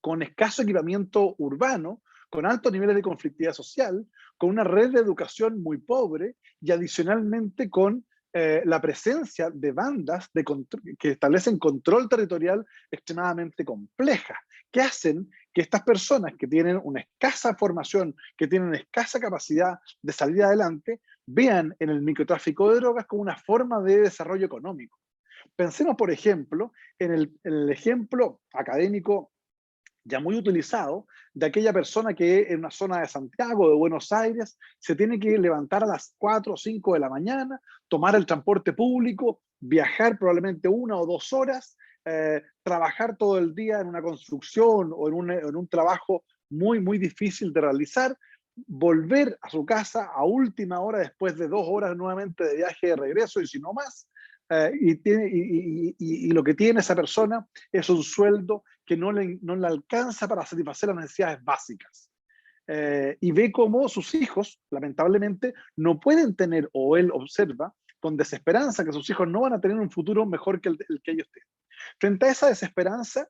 con escaso equipamiento urbano, con altos niveles de conflictividad social, con una red de educación muy pobre y adicionalmente con la presencia de bandas que establecen control territorial extremadamente complejas, que hacen que estas personas que tienen una escasa formación, que tienen escasa capacidad de salir adelante, vean en el microtráfico de drogas como una forma de desarrollo económico. Pensemos, por ejemplo, en el ejemplo académico ya muy utilizado, de aquella persona que en una zona de Santiago, de Buenos Aires, se tiene que levantar a las 4 o 5 de la mañana, tomar el transporte público, viajar probablemente 1 o 2 horas, trabajar todo el día en una construcción o en un trabajo muy, muy difícil de realizar, volver a su casa a última hora después de 2 horas nuevamente de viaje de regreso y si no más, y lo que tiene esa persona es un sueldo que no le alcanza para satisfacer las necesidades básicas. Y ve cómo sus hijos, lamentablemente, no pueden tener, o él observa con desesperanza, que sus hijos no van a tener un futuro mejor que el que ellos tienen. Frente a esa desesperanza,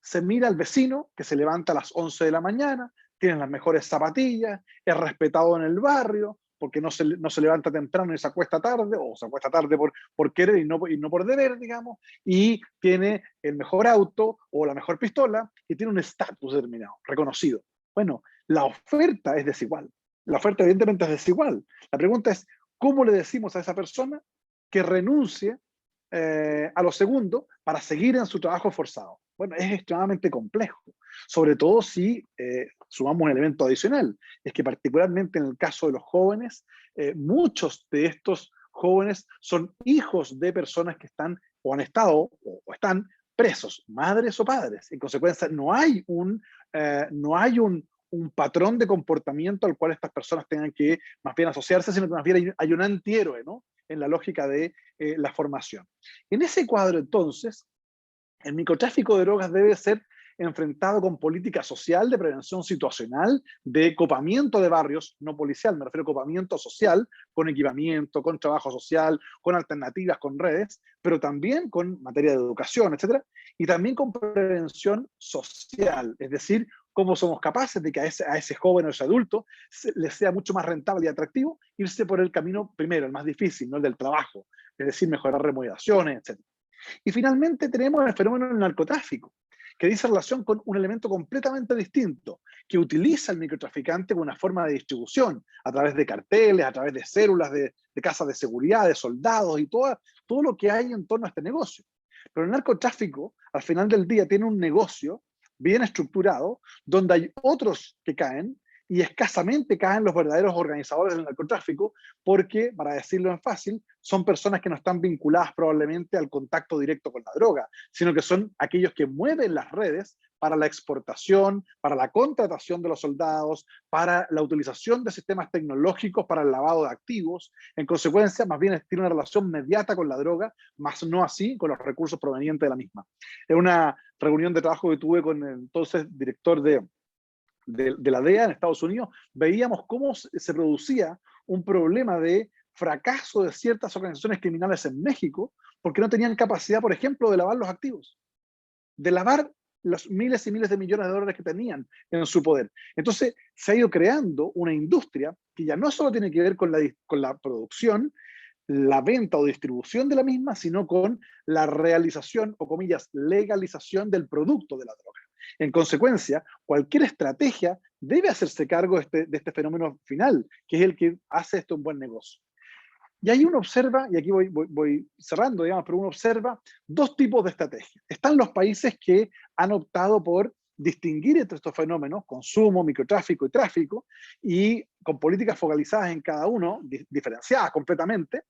se mira al vecino que se levanta a las 11 de la mañana, tiene las mejores zapatillas, es respetado en el barrio, porque no se levanta temprano y se acuesta tarde, o se acuesta tarde por querer y no por deber, digamos, y tiene el mejor auto o la mejor pistola y tiene un estatus determinado, reconocido. Bueno, la oferta es desigual. La oferta evidentemente es desigual. La pregunta es, ¿cómo le decimos a esa persona que renuncie a lo segundo para seguir en su trabajo forzado? Bueno, es extremadamente complejo, sobre todo si sumamos un elemento adicional, es que particularmente en el caso de los jóvenes, muchos de estos jóvenes son hijos de personas que están o han estado o están presos, madres o padres. En consecuencia, no hay un patrón de comportamiento al cual estas personas tengan que más bien asociarse, sino que más bien hay un antihéroe, ¿no?, en la lógica de la formación. En ese cuadro, entonces, el microtráfico de drogas debe ser enfrentado con política social de prevención situacional, de copamiento de barrios, no policial, me refiero a copamiento social, con equipamiento, con trabajo social, con alternativas, con redes, pero también con materia de educación, etcétera, y también con prevención social, es decir, cómo somos capaces de que a ese joven o ese adulto le sea mucho más rentable y atractivo irse por el camino primero, el más difícil, no el del trabajo, es decir, mejorar remuneraciones, etcétera. Y finalmente tenemos el fenómeno del narcotráfico, que dice relación con un elemento completamente distinto, que utiliza el microtraficante como una forma de distribución, a través de carteles, a través de células, de casas de seguridad, de soldados y todo lo que hay en torno a este negocio. Pero el narcotráfico, al final del día, tiene un negocio bien estructurado, donde hay otros que caen, y escasamente caen los verdaderos organizadores del narcotráfico, porque, para decirlo en fácil, son personas que no están vinculadas probablemente al contacto directo con la droga, sino que son aquellos que mueven las redes para la exportación, para la contratación de los soldados, para la utilización de sistemas tecnológicos para el lavado de activos. En consecuencia, más bien tiene una relación mediata con la droga, más no así con los recursos provenientes de la misma. En una reunión de trabajo que tuve con el entonces director de la DEA en Estados Unidos, veíamos cómo se producía un problema de fracaso de ciertas organizaciones criminales en México porque no tenían capacidad, por ejemplo, de lavar los activos, de lavar los miles y miles de millones de dólares que tenían en su poder. Entonces se ha ido creando una industria que ya no solo tiene que ver con la producción, la venta o distribución de la misma, sino con la realización o, comillas, legalización del producto de la droga. En consecuencia, cualquier estrategia debe hacerse cargo de este fenómeno final, que es el que hace esto un buen negocio. Y ahí uno observa, y aquí voy cerrando, digamos, pero uno observa dos tipos de estrategias. Están los países que han optado por distinguir entre estos fenómenos, consumo, microtráfico y tráfico, y con políticas focalizadas en cada uno, diferenciadas completamente,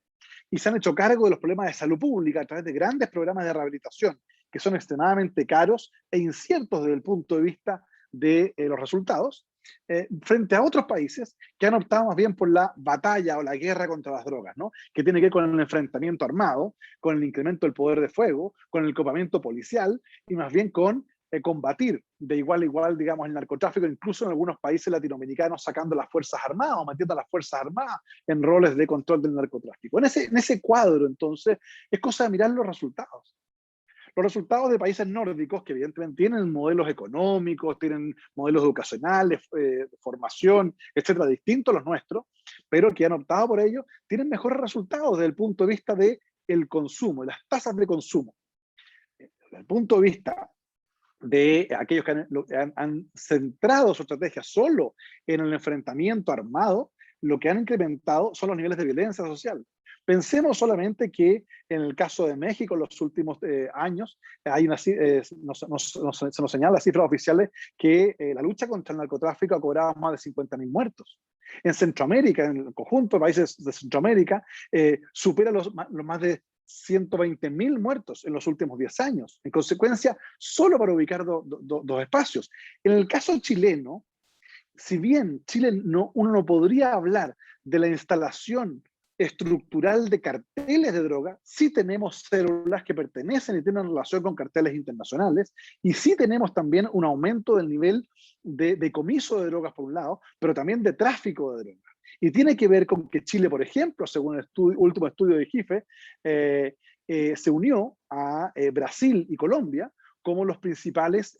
y se han hecho cargo de los problemas de salud pública a través de grandes programas de rehabilitación, que son extremadamente caros e inciertos desde el punto de vista de los resultados, frente a otros países que han optado más bien por la batalla o la guerra contra las drogas, ¿no?, que tiene que ver con el enfrentamiento armado, con el incremento del poder de fuego, con el copamiento policial y más bien con combatir de igual a igual, digamos, el narcotráfico, incluso en algunos países latinoamericanos sacando las fuerzas armadas o metiendo a las fuerzas armadas en roles de control del narcotráfico. En ese cuadro, entonces, es cosa de mirar los resultados. Los resultados de países nórdicos, que evidentemente tienen modelos económicos, tienen modelos educacionales, formación, etcétera, distintos a los nuestros, pero que han optado por ello, tienen mejores resultados desde el punto de vista del consumo, las tasas de consumo. Desde el punto de vista de aquellos que han centrado su estrategia solo en el enfrentamiento armado, lo que han incrementado son los niveles de violencia social. Pensemos solamente que en el caso de México, en los últimos años, hay se nos señala las cifras oficiales que la lucha contra el narcotráfico ha cobrado más de 50.000 muertos. En Centroamérica, en el conjunto de países de Centroamérica, supera los más de 120.000 muertos en los últimos 10 años. En consecuencia, solo para ubicar dos espacios. En el caso chileno, si bien Chile uno no podría hablar de la instalación estructural de carteles de droga, sí tenemos células que pertenecen y tienen relación con carteles internacionales, y sí tenemos también un aumento del nivel de decomiso de drogas por un lado, pero también de tráfico de drogas. Y tiene que ver con que Chile, por ejemplo, según el último estudio de GIFE, se unió a Brasil y Colombia como los principales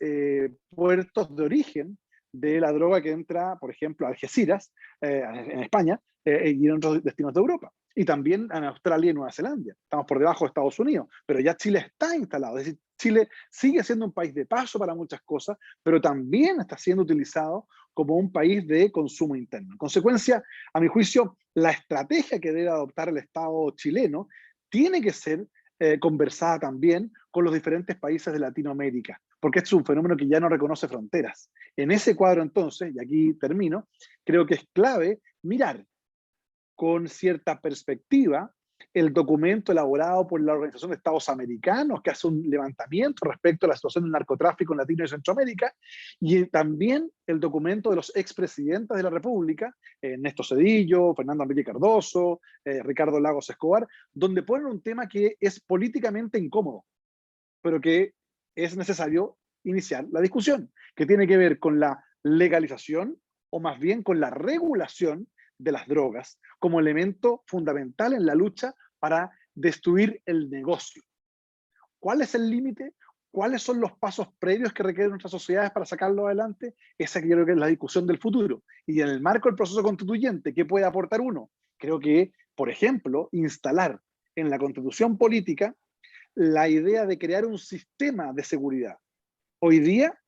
puertos de origen de la droga que entra, por ejemplo, a Algeciras, en España, y en otros destinos de Europa. Y también en Australia y Nueva Zelanda. Estamos por debajo de Estados Unidos, pero ya Chile está instalado. Es decir, Chile sigue siendo un país de paso para muchas cosas, pero también está siendo utilizado como un país de consumo interno. En consecuencia, a mi juicio, la estrategia que debe adoptar el Estado chileno tiene que ser conversada también con los diferentes países de Latinoamérica, porque este es un fenómeno que ya no reconoce fronteras. En ese cuadro entonces, y aquí termino, creo que es clave mirar con cierta perspectiva el documento elaborado por la Organización de Estados Americanos, que hace un levantamiento respecto a la situación del narcotráfico en Latino y Centroamérica, y también el documento de los expresidentes de la República, Néstor Zedillo, Fernando Henrique Cardoso, Ricardo Lagos Escobar, donde ponen un tema que es políticamente incómodo, pero que es necesario iniciar la discusión, que tiene que ver con la legalización, o más bien con la regulación de las drogas como elemento fundamental en la lucha para destruir el negocio. ¿Cuál es el límite? ¿Cuáles son los pasos previos que requieren nuestras sociedades para sacarlo adelante? Esa creo que es la discusión del futuro. Y en el marco del proceso constituyente, ¿qué puede aportar uno? Creo que, por ejemplo, instalar en la constitución política la idea de crear un sistema de seguridad. Hoy día,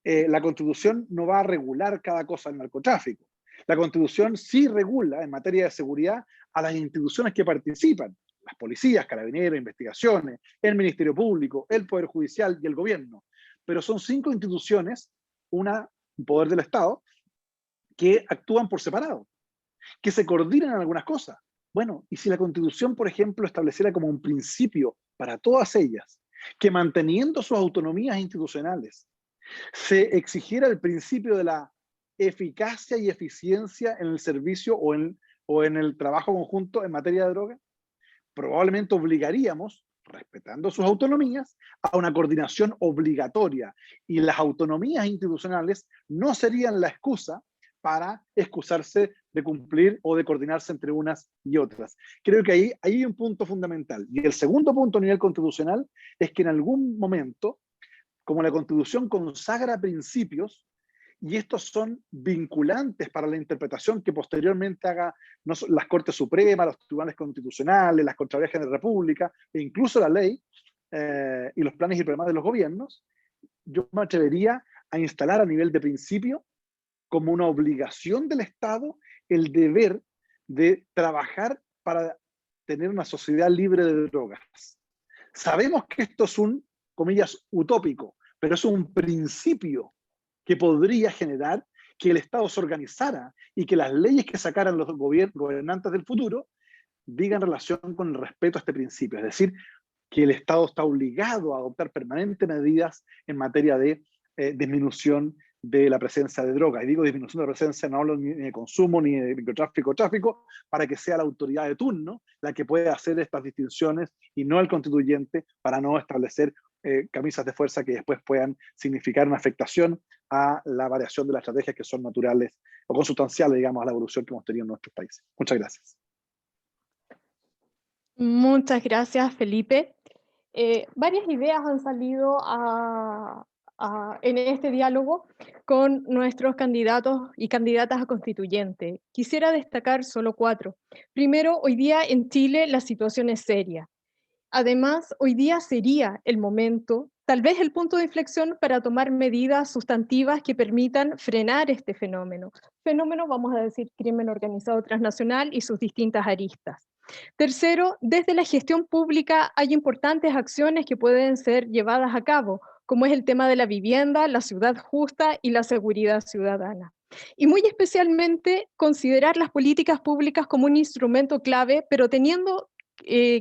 la constitución no va a regular cada cosa del narcotráfico. La Constitución sí regula en materia de seguridad a las instituciones que participan, las policías, carabineros, investigaciones, el Ministerio Público, el Poder Judicial y el Gobierno. Pero son 5 instituciones, un poder del Estado, que actúan por separado, que se coordinan en algunas cosas. Bueno, y si la Constitución, por ejemplo, estableciera como un principio para todas ellas, que manteniendo sus autonomías institucionales, se exigiera el principio de la eficacia y eficiencia en el servicio o en el trabajo conjunto en materia de droga, probablemente obligaríamos, respetando sus autonomías, a una coordinación obligatoria, y las autonomías institucionales no serían la excusa para excusarse de cumplir o de coordinarse entre unas y otras. Creo que ahí hay un punto fundamental. Y el segundo punto a nivel constitucional es que en algún momento, como la Constitución consagra principios, y estos son vinculantes para la interpretación que posteriormente haga las Cortes Supremas, los tribunales constitucionales, las Contralorías Generales de la República, e incluso la ley y los planes y programas de los gobiernos, yo me atrevería a instalar a nivel de principio como una obligación del Estado el deber de trabajar para tener una sociedad libre de drogas. Sabemos que esto es un, comillas, utópico, pero es un principio que podría generar que el Estado se organizara y que las leyes que sacaran los gobernantes del futuro digan relación con el respeto a este principio. Es decir, que el Estado está obligado a adoptar permanentes medidas en materia de disminución de la presencia de droga. Y digo disminución de la presencia, no hablo ni de consumo ni de microtráfico o tráfico, para que sea la autoridad de turno la que pueda hacer estas distinciones y no el constituyente, para no establecer camisas de fuerza que después puedan significar una afectación a la variación de las estrategias que son naturales o consustanciales, digamos, a la evolución que hemos tenido en nuestros países. Muchas gracias. Muchas gracias, Felipe. Varias ideas han salido en este diálogo con nuestros candidatos y candidatas a constituyente. Quisiera destacar solo 4. Primero, hoy día en Chile la situación es seria. Además, hoy día sería el momento, tal vez el punto de inflexión para tomar medidas sustantivas que permitan frenar este fenómeno. Fenómeno, vamos a decir, crimen organizado transnacional y sus distintas aristas. Tercero, desde la gestión pública hay importantes acciones que pueden ser llevadas a cabo, como es el tema de la vivienda, la ciudad justa y la seguridad ciudadana. Y muy especialmente considerar las políticas públicas como un instrumento clave, pero teniendo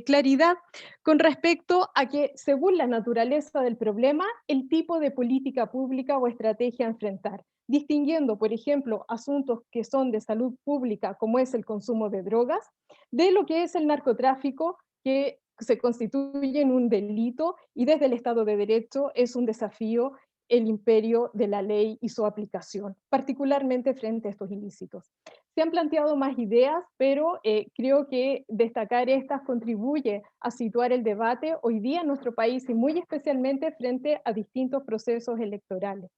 claridad con respecto a que, según la naturaleza del problema, el tipo de política pública o estrategia a enfrentar, distinguiendo, por ejemplo, asuntos que son de salud pública, como es el consumo de drogas, de lo que es el narcotráfico, que se constituye en un delito y desde el Estado de Derecho es un desafío el imperio de la ley y su aplicación, particularmente frente a estos ilícitos. Se han planteado más ideas, pero creo que destacar estas contribuye a situar el debate hoy día en nuestro país y muy especialmente frente a distintos procesos electorales,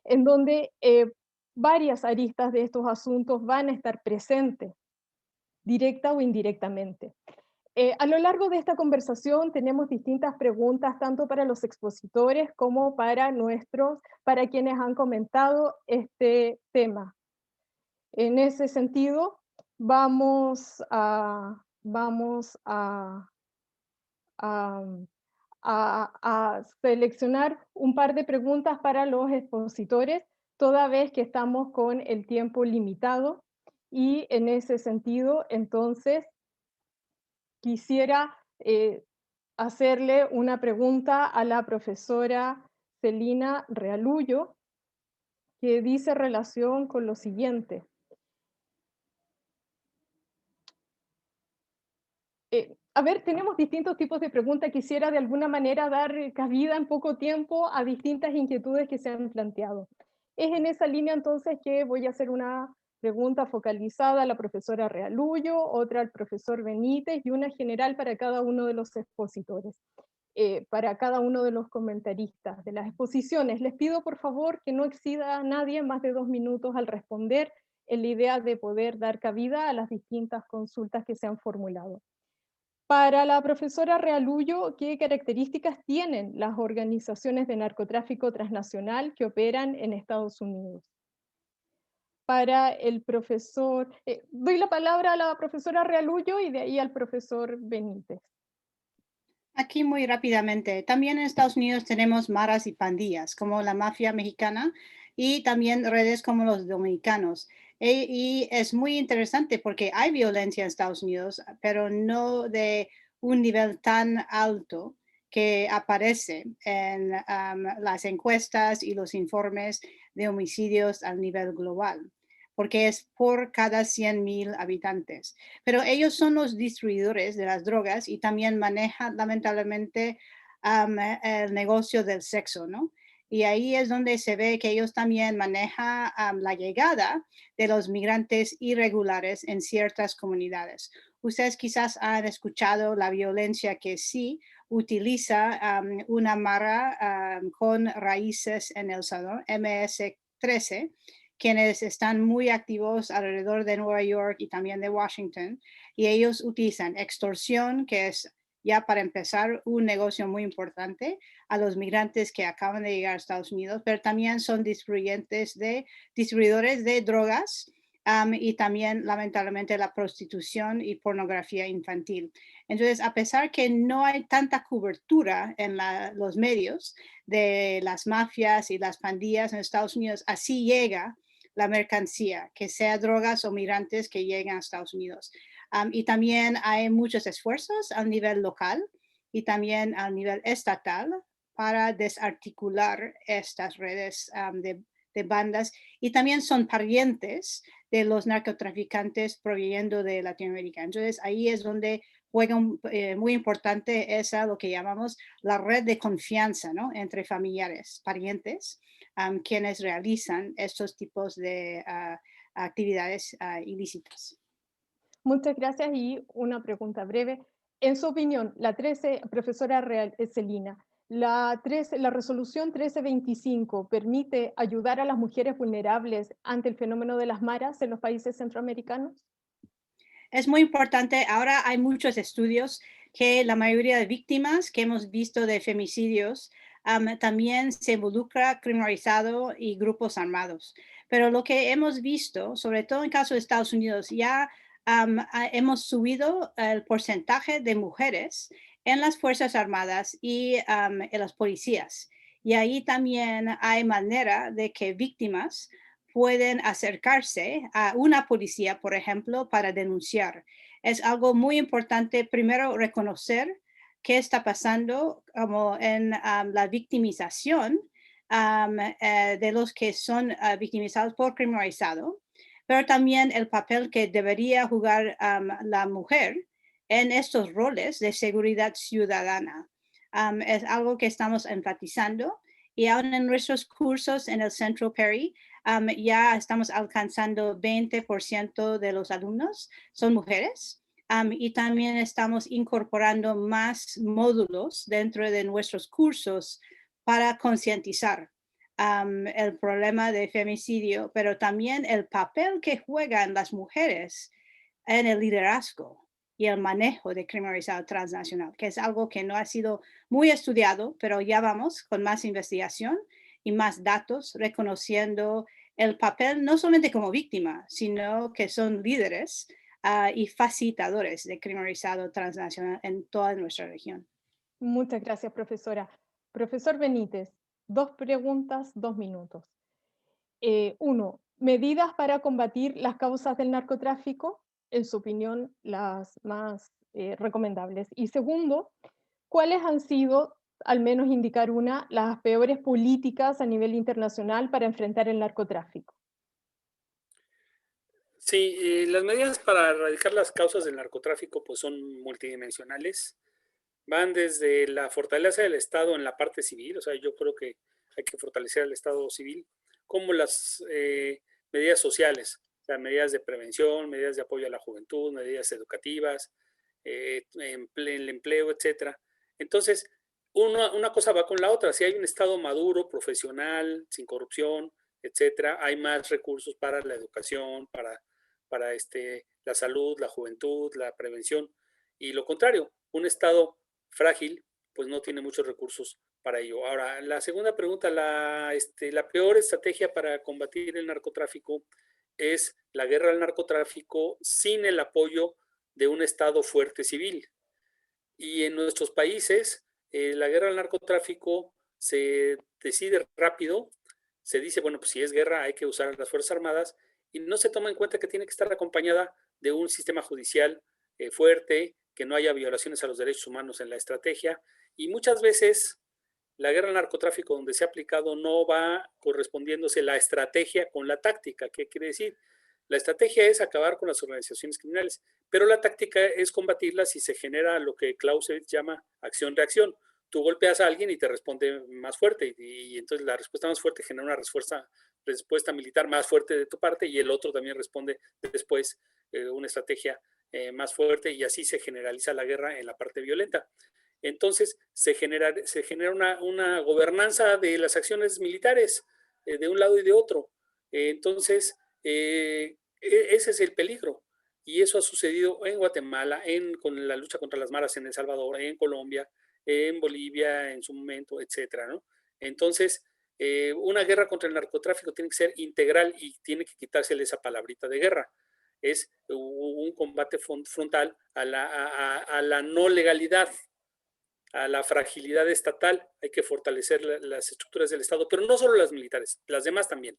en donde varias aristas de estos asuntos van a estar presentes, directa o indirectamente. A lo largo de esta conversación tenemos distintas preguntas, tanto para los expositores como para quienes han comentado este tema. En ese sentido, vamos a seleccionar un par de preguntas para los expositores, toda vez que estamos con el tiempo limitado, y en ese sentido, entonces, quisiera hacerle una pregunta a la profesora Celina Realullo, que dice relación con lo siguiente. A ver, tenemos distintos tipos de preguntas. Quisiera de alguna manera dar cabida en poco tiempo a distintas inquietudes que se han planteado. Es en esa línea entonces que voy a hacer una pregunta focalizada a la profesora Realullo, otra al profesor Benítez y una general para cada uno de los expositores, para cada uno de los comentaristas de las exposiciones. Les pido por favor que no exceda a nadie más de 2 minutos al responder, en la idea de poder dar cabida a las distintas consultas que se han formulado. Para la profesora Realullo, ¿qué características tienen las organizaciones de narcotráfico transnacional que operan en Estados Unidos? Para el profesor, doy la palabra a la profesora Realullo y de ahí al profesor Benítez. Aquí muy rápidamente. También en Estados Unidos tenemos maras y pandillas, como la mafia mexicana, y también redes como los dominicanos. Y es muy interesante porque hay violencia en Estados Unidos, pero no de un nivel tan alto que aparece en las encuestas y los informes de homicidios a nivel global, porque es por cada 100,000 habitantes. Pero ellos son los distribuidores de las drogas y también manejan lamentablemente el negocio del sexo, ¿no? Y ahí es donde se ve que ellos también manejan la llegada de los migrantes irregulares en ciertas comunidades. Ustedes quizás han escuchado la violencia que sí utiliza una mara con raíces en El Salvador, MS-13, quienes están muy activos alrededor de Nueva York y también de Washington, y ellos utilizan extorsión, que es ya para empezar un negocio muy importante a los migrantes que acaban de llegar a Estados Unidos, pero también son distribuidores de drogas y también lamentablemente la prostitución y pornografía infantil. Entonces, a pesar que no hay tanta cobertura en los medios de las mafias y las pandillas en Estados Unidos, así llega la mercancía, que sea drogas o migrantes que lleguen a Estados Unidos. Y también hay muchos esfuerzos a nivel local y también a nivel estatal para desarticular estas redes de bandas, y también son parientes de los narcotraficantes proveniendo de Latinoamérica. Entonces ahí es donde juega muy importante esa, lo que llamamos la red de confianza, ¿no? Entre familiares, parientes, quienes realizan estos tipos de actividades ilícitas. Muchas gracias y una pregunta breve. En su opinión, la 13, profesora Celina, la resolución 1325 permite ayudar a las mujeres vulnerables ante el fenómeno de las maras en los países centroamericanos? Es muy importante. Ahora hay muchos estudios que la mayoría de víctimas que hemos visto de femicidios también se involucra crimen organizado y grupos armados. Pero lo que hemos visto, sobre todo en el caso de Estados Unidos, ya hemos subido el porcentaje de mujeres en las Fuerzas Armadas y en las policías. Y ahí también hay manera de que víctimas pueden acercarse a una policía, por ejemplo, para denunciar. Es algo muy importante, primero, reconocer qué está pasando como en la victimización de los que son victimizados por crimen organizado, pero también el papel que debería jugar la mujer en estos roles de seguridad ciudadana. Es algo que estamos enfatizando y aún en nuestros cursos en el Centro Perry ya estamos alcanzando 20% de los alumnos son mujeres. Y también estamos incorporando más módulos dentro de nuestros cursos para concientizar el problema de femicidio, pero también el papel que juegan las mujeres en el liderazgo y el manejo de crimen organizado transnacional, que es algo que no ha sido muy estudiado, pero ya vamos con más investigación y más datos reconociendo el papel no solamente como víctima, sino que son líderes y facilitadores de crimen organizado transnacional en toda nuestra región. Muchas gracias, profesora. Profesor Benítez, 2 preguntas, 2 minutos. 1, medidas para combatir las causas del narcotráfico, en su opinión, las más recomendables. Y segundo, ¿cuáles han sido, al menos indicar una, las peores políticas a nivel internacional para enfrentar el narcotráfico? Sí, las medidas para erradicar las causas del narcotráfico pues son multidimensionales. Van desde la fortaleza del Estado en la parte civil, o sea, yo creo que hay que fortalecer el Estado civil, como las medidas sociales, o sea, medidas de prevención, medidas de apoyo a la juventud, medidas educativas, el empleo, etcétera. Entonces, una cosa va con la otra. Si hay un Estado maduro, profesional, sin corrupción, etcétera, hay más recursos para la educación, para la salud, la juventud, la prevención. Y lo contrario, un Estado frágil, pues no tiene muchos recursos para ello. Ahora, la segunda pregunta, la peor estrategia para combatir el narcotráfico es la guerra al narcotráfico sin el apoyo de un Estado fuerte civil. Y en nuestros países, la guerra al narcotráfico se decide rápido, se dice, bueno, pues si es guerra hay que usar las Fuerzas Armadas, y no se toma en cuenta que tiene que estar acompañada de un sistema judicial fuerte, que no haya violaciones a los derechos humanos en la estrategia, y muchas veces la guerra al narcotráfico donde se ha aplicado no va correspondiéndose la estrategia con la táctica. ¿Qué quiere decir? La estrategia es acabar con las organizaciones criminales, pero la táctica es combatirlas y se genera lo que Clausewitz llama acción-reacción. Tú golpeas a alguien y te responde más fuerte, y entonces la respuesta más fuerte genera una respuesta militar más fuerte de tu parte, y el otro también responde después una estrategia más fuerte, y así se generaliza la guerra en la parte violenta. Entonces se genera una gobernanza de las acciones militares de un lado y de otro. Entonces, ese es el peligro. Y eso ha sucedido en Guatemala, con la lucha contra las maras en El Salvador, en Colombia, en Bolivia en su momento, etcétera, ¿no? Entonces, una guerra contra el narcotráfico tiene que ser integral y tiene que quitársele esa palabrita de guerra. Es un combate frontal a la no legalidad, a la fragilidad estatal. Hay que fortalecer las estructuras del Estado, pero no solo las militares, las demás también.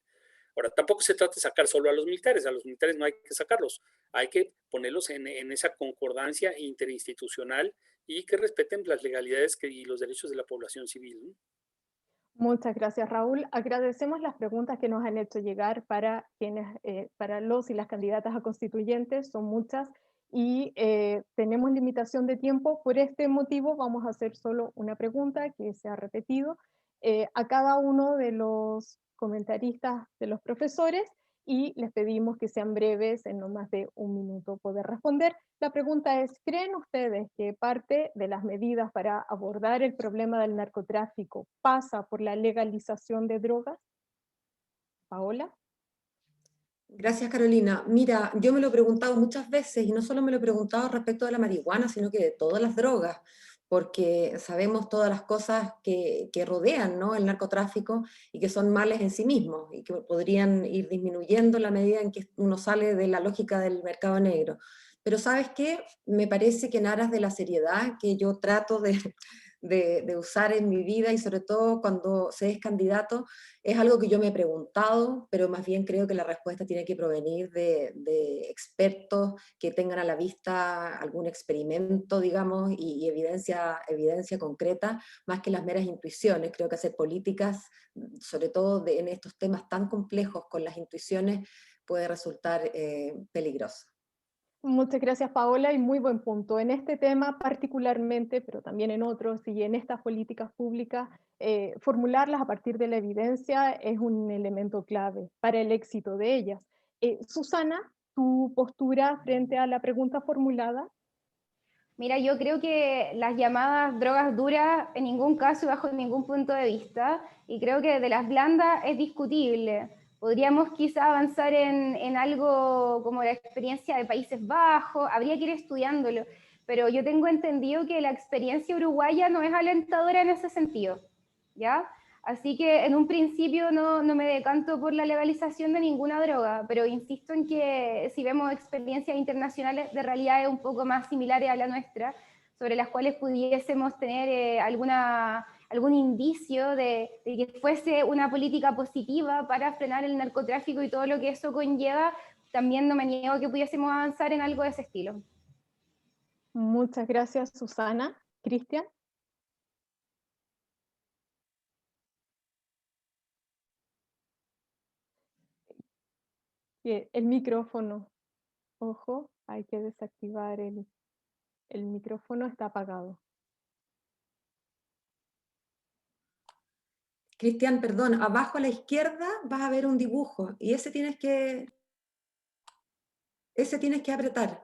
Ahora, tampoco se trata de sacar solo a los militares no hay que sacarlos, hay que ponerlos en esa concordancia interinstitucional y que respeten las legalidades y los derechos de la población civil, ¿no? Muchas gracias, Raúl. Agradecemos las preguntas que nos han hecho llegar para los y las candidatas a constituyentes, son muchas, y tenemos limitación de tiempo. Por este motivo vamos a hacer solo una pregunta que se ha repetido a cada uno de los comentaristas, de los profesores, y les pedimos que sean breves, en no más de 1 minuto poder responder. La pregunta es, ¿creen ustedes que parte de las medidas para abordar el problema del narcotráfico pasa por la legalización de drogas? Paola. Gracias, Carolina. Mira, yo me lo he preguntado muchas veces, y no solo me lo he preguntado respecto de la marihuana, sino que de todas las drogas, porque sabemos todas las cosas que rodean, ¿no?, el narcotráfico y que son males en sí mismos y que podrían ir disminuyendo en la medida en que uno sale de la lógica del mercado negro. Pero ¿sabes qué? Me parece que en aras de la seriedad que yo trato de usar en mi vida y sobre todo cuando se es candidato, es algo que yo me he preguntado, pero más bien creo que la respuesta tiene que provenir de expertos que tengan a la vista algún experimento, digamos, y evidencia concreta, más que las meras intuiciones. Creo que hacer políticas, sobre todo en estos temas tan complejos con las intuiciones, puede resultar peligroso. Muchas gracias, Paola, y muy buen punto. En este tema particularmente, pero también en otros, y en estas políticas públicas, formularlas a partir de la evidencia es un elemento clave para el éxito de ellas. Susana, tu postura frente a la pregunta formulada. Mira, yo creo que las llamadas drogas duras en ningún caso, bajo ningún punto de vista, y creo que de las blandas es discutible. Podríamos quizá avanzar en algo como la experiencia de Países Bajos, habría que ir estudiándolo, pero yo tengo entendido que la experiencia uruguaya no es alentadora en ese sentido, ¿ya? Así que en un principio no me decanto por la legalización de ninguna droga, pero insisto en que si vemos experiencias internacionales de realidades un poco más similares a la nuestra, sobre las cuales pudiésemos tener algún indicio de que fuese una política positiva para frenar el narcotráfico y todo lo que eso conlleva, también no me niego que pudiésemos avanzar en algo de ese estilo. Muchas gracias, Susana. Cristian. El micrófono. Ojo, hay que desactivar el micrófono, está apagado. Cristian, perdón, abajo a la izquierda vas a ver un dibujo y ese tienes que apretar.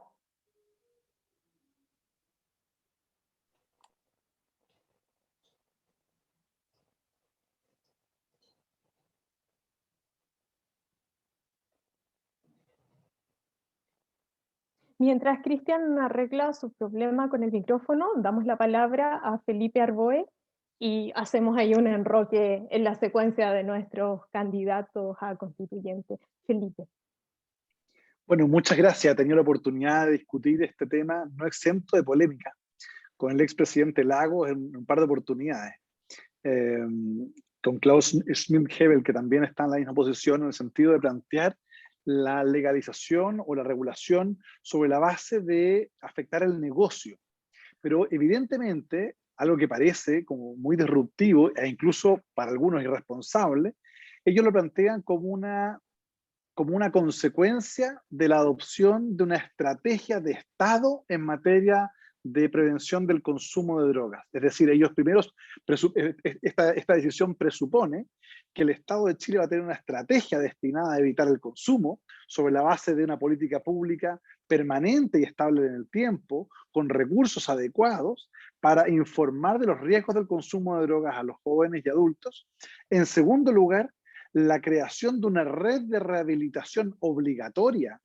Mientras Cristian arregla su problema con el micrófono, damos la palabra a Felipe Arboe y hacemos ahí un enroque en la secuencia de nuestros candidatos a constituyente. Felipe. Bueno, muchas gracias. He tenido la oportunidad de discutir este tema no exento de polémica con el expresidente Lagos en un par de oportunidades. Con Klaus Schmidt-Hebel, que también está en la misma posición en el sentido de plantear la legalización o la regulación sobre la base de afectar el negocio. Pero evidentemente, algo que parece como muy disruptivo e incluso para algunos irresponsable, ellos lo plantean como una consecuencia de la adopción de una estrategia de Estado en materia de prevención del consumo de drogas. Es decir, ellos primeros, esta decisión presupone que el Estado de Chile va a tener una estrategia destinada a evitar el consumo sobre la base de una política pública permanente y estable en el tiempo, con recursos adecuados para informar de los riesgos del consumo de drogas a los jóvenes y adultos. En segundo lugar, la creación de una red de rehabilitación obligatoria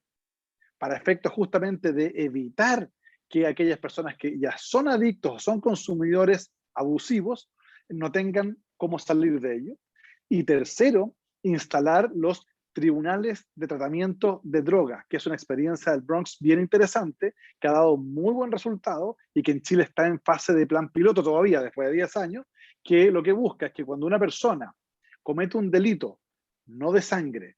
para efectos justamente de evitar que aquellas personas que ya son adictos o son consumidores abusivos no tengan cómo salir de ello. Y tercero, instalar los tribunales de tratamiento de drogas, que es una experiencia del Bronx bien interesante, que ha dado muy buen resultado y que en Chile está en fase de plan piloto todavía, después de 10 años, que lo que busca es que cuando una persona comete un delito, no de sangre,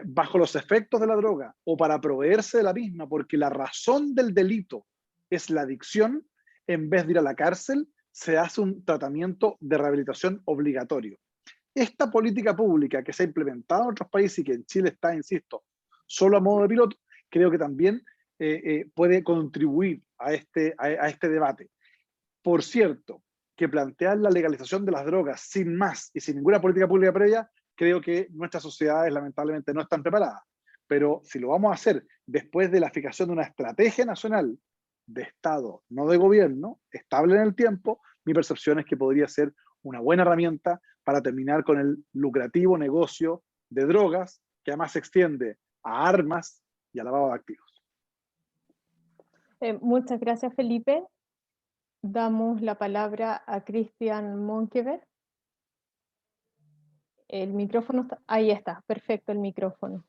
bajo los efectos de la droga o para proveerse de la misma, porque la razón del delito es la adicción, en vez de ir a la cárcel, se hace un tratamiento de rehabilitación obligatorio. Esta política pública que se ha implementado en otros países y que en Chile está, insisto, solo a modo de piloto, creo que también puede contribuir a este debate. Por cierto, que plantear la legalización de las drogas sin más y sin ninguna política pública previa, creo que nuestras sociedades lamentablemente no están preparadas. Pero si lo vamos a hacer después de la fijación de una estrategia nacional de Estado, no de gobierno, estable en el tiempo, mi percepción es que podría ser una buena herramienta para terminar con el lucrativo negocio de drogas, que además se extiende a armas y a lavado de activos. Muchas gracias, Felipe. damos la palabra a Christian Monkever. El micrófono está, ahí está, perfecto el micrófono.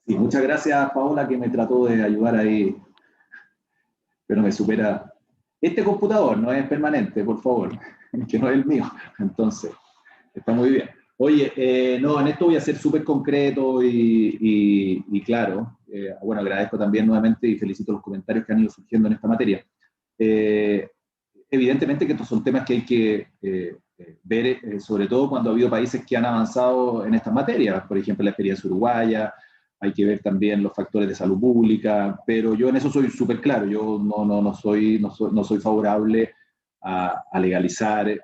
Sí, muchas gracias, Paola, que me trató de ayudar ahí, pero me supera. Este computador no es permanente, por favor, que no es el mío, entonces, está muy bien. Oye, no, en esto voy a ser súper concreto y claro. Bueno, agradezco también nuevamente y felicito los comentarios que han ido surgiendo en esta materia. Evidentemente que estos son temas que hay que ver, sobre todo cuando ha habido países que han avanzado en estas materias, por ejemplo, la experiencia uruguaya. Hay que ver también los factores de salud pública, pero yo en eso soy súper claro. Yo no soy favorable a legalizar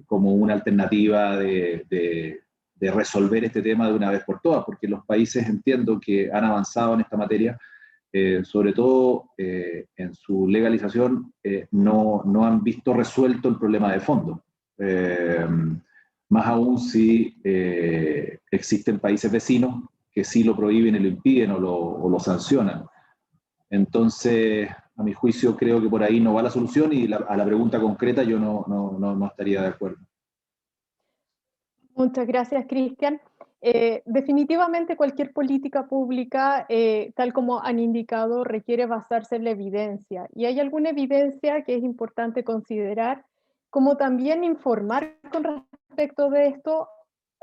como una alternativa de resolver este tema de una vez por todas, porque los países, entiendo, que han avanzado en esta materia, sobre todo en su legalización, no han visto resuelto el problema de fondo. Más aún si existen países vecinos que sí lo prohíben y lo impiden o lo sancionan. Entonces, a mi juicio, creo que por ahí no va la solución y a la pregunta concreta yo no estaría de acuerdo. Muchas gracias, Cristian. Definitivamente cualquier política pública, tal como han indicado, requiere basarse en la evidencia. Y hay alguna evidencia que es importante considerar, como también informar con respecto de esto,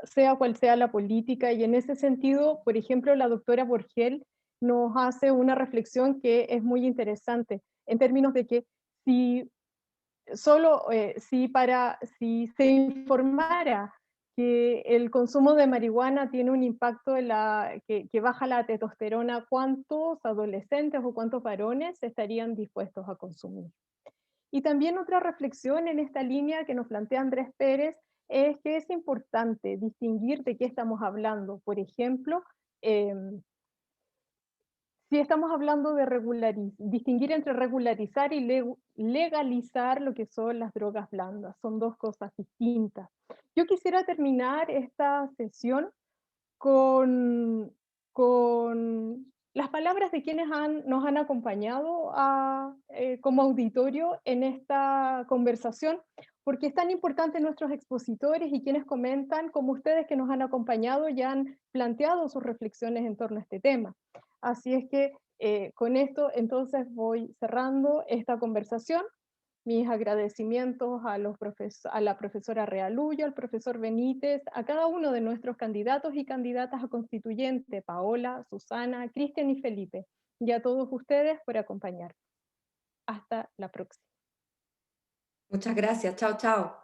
sea cual sea la política. Y en ese sentido, por ejemplo, la doctora Borgel nos hace una reflexión que es muy interesante, en términos de que si si se informara que el consumo de marihuana tiene un impacto que baja la testosterona, ¿cuántos adolescentes o cuántos varones estarían dispuestos a consumir? Y también otra reflexión en esta línea que nos plantea Andrés Pérez es que es importante distinguir de qué estamos hablando. Por ejemplo, si estamos hablando de distinguir entre regularizar y legalizar lo que son las drogas blandas, son dos cosas distintas. Yo quisiera terminar esta sesión con las palabras de quienes nos han acompañado como auditorio en esta conversación, porque es tan importante nuestros expositores y quienes comentan, como ustedes que nos han acompañado y han planteado sus reflexiones en torno a este tema. Así es que con esto entonces voy cerrando esta conversación. Mis agradecimientos a la profesora Realuyo, al profesor Benítez, a cada uno de nuestros candidatos y candidatas a constituyente, Paola, Susana, Cristian y Felipe, y a todos ustedes por acompañar. Hasta la próxima. Muchas gracias. Chao, chao.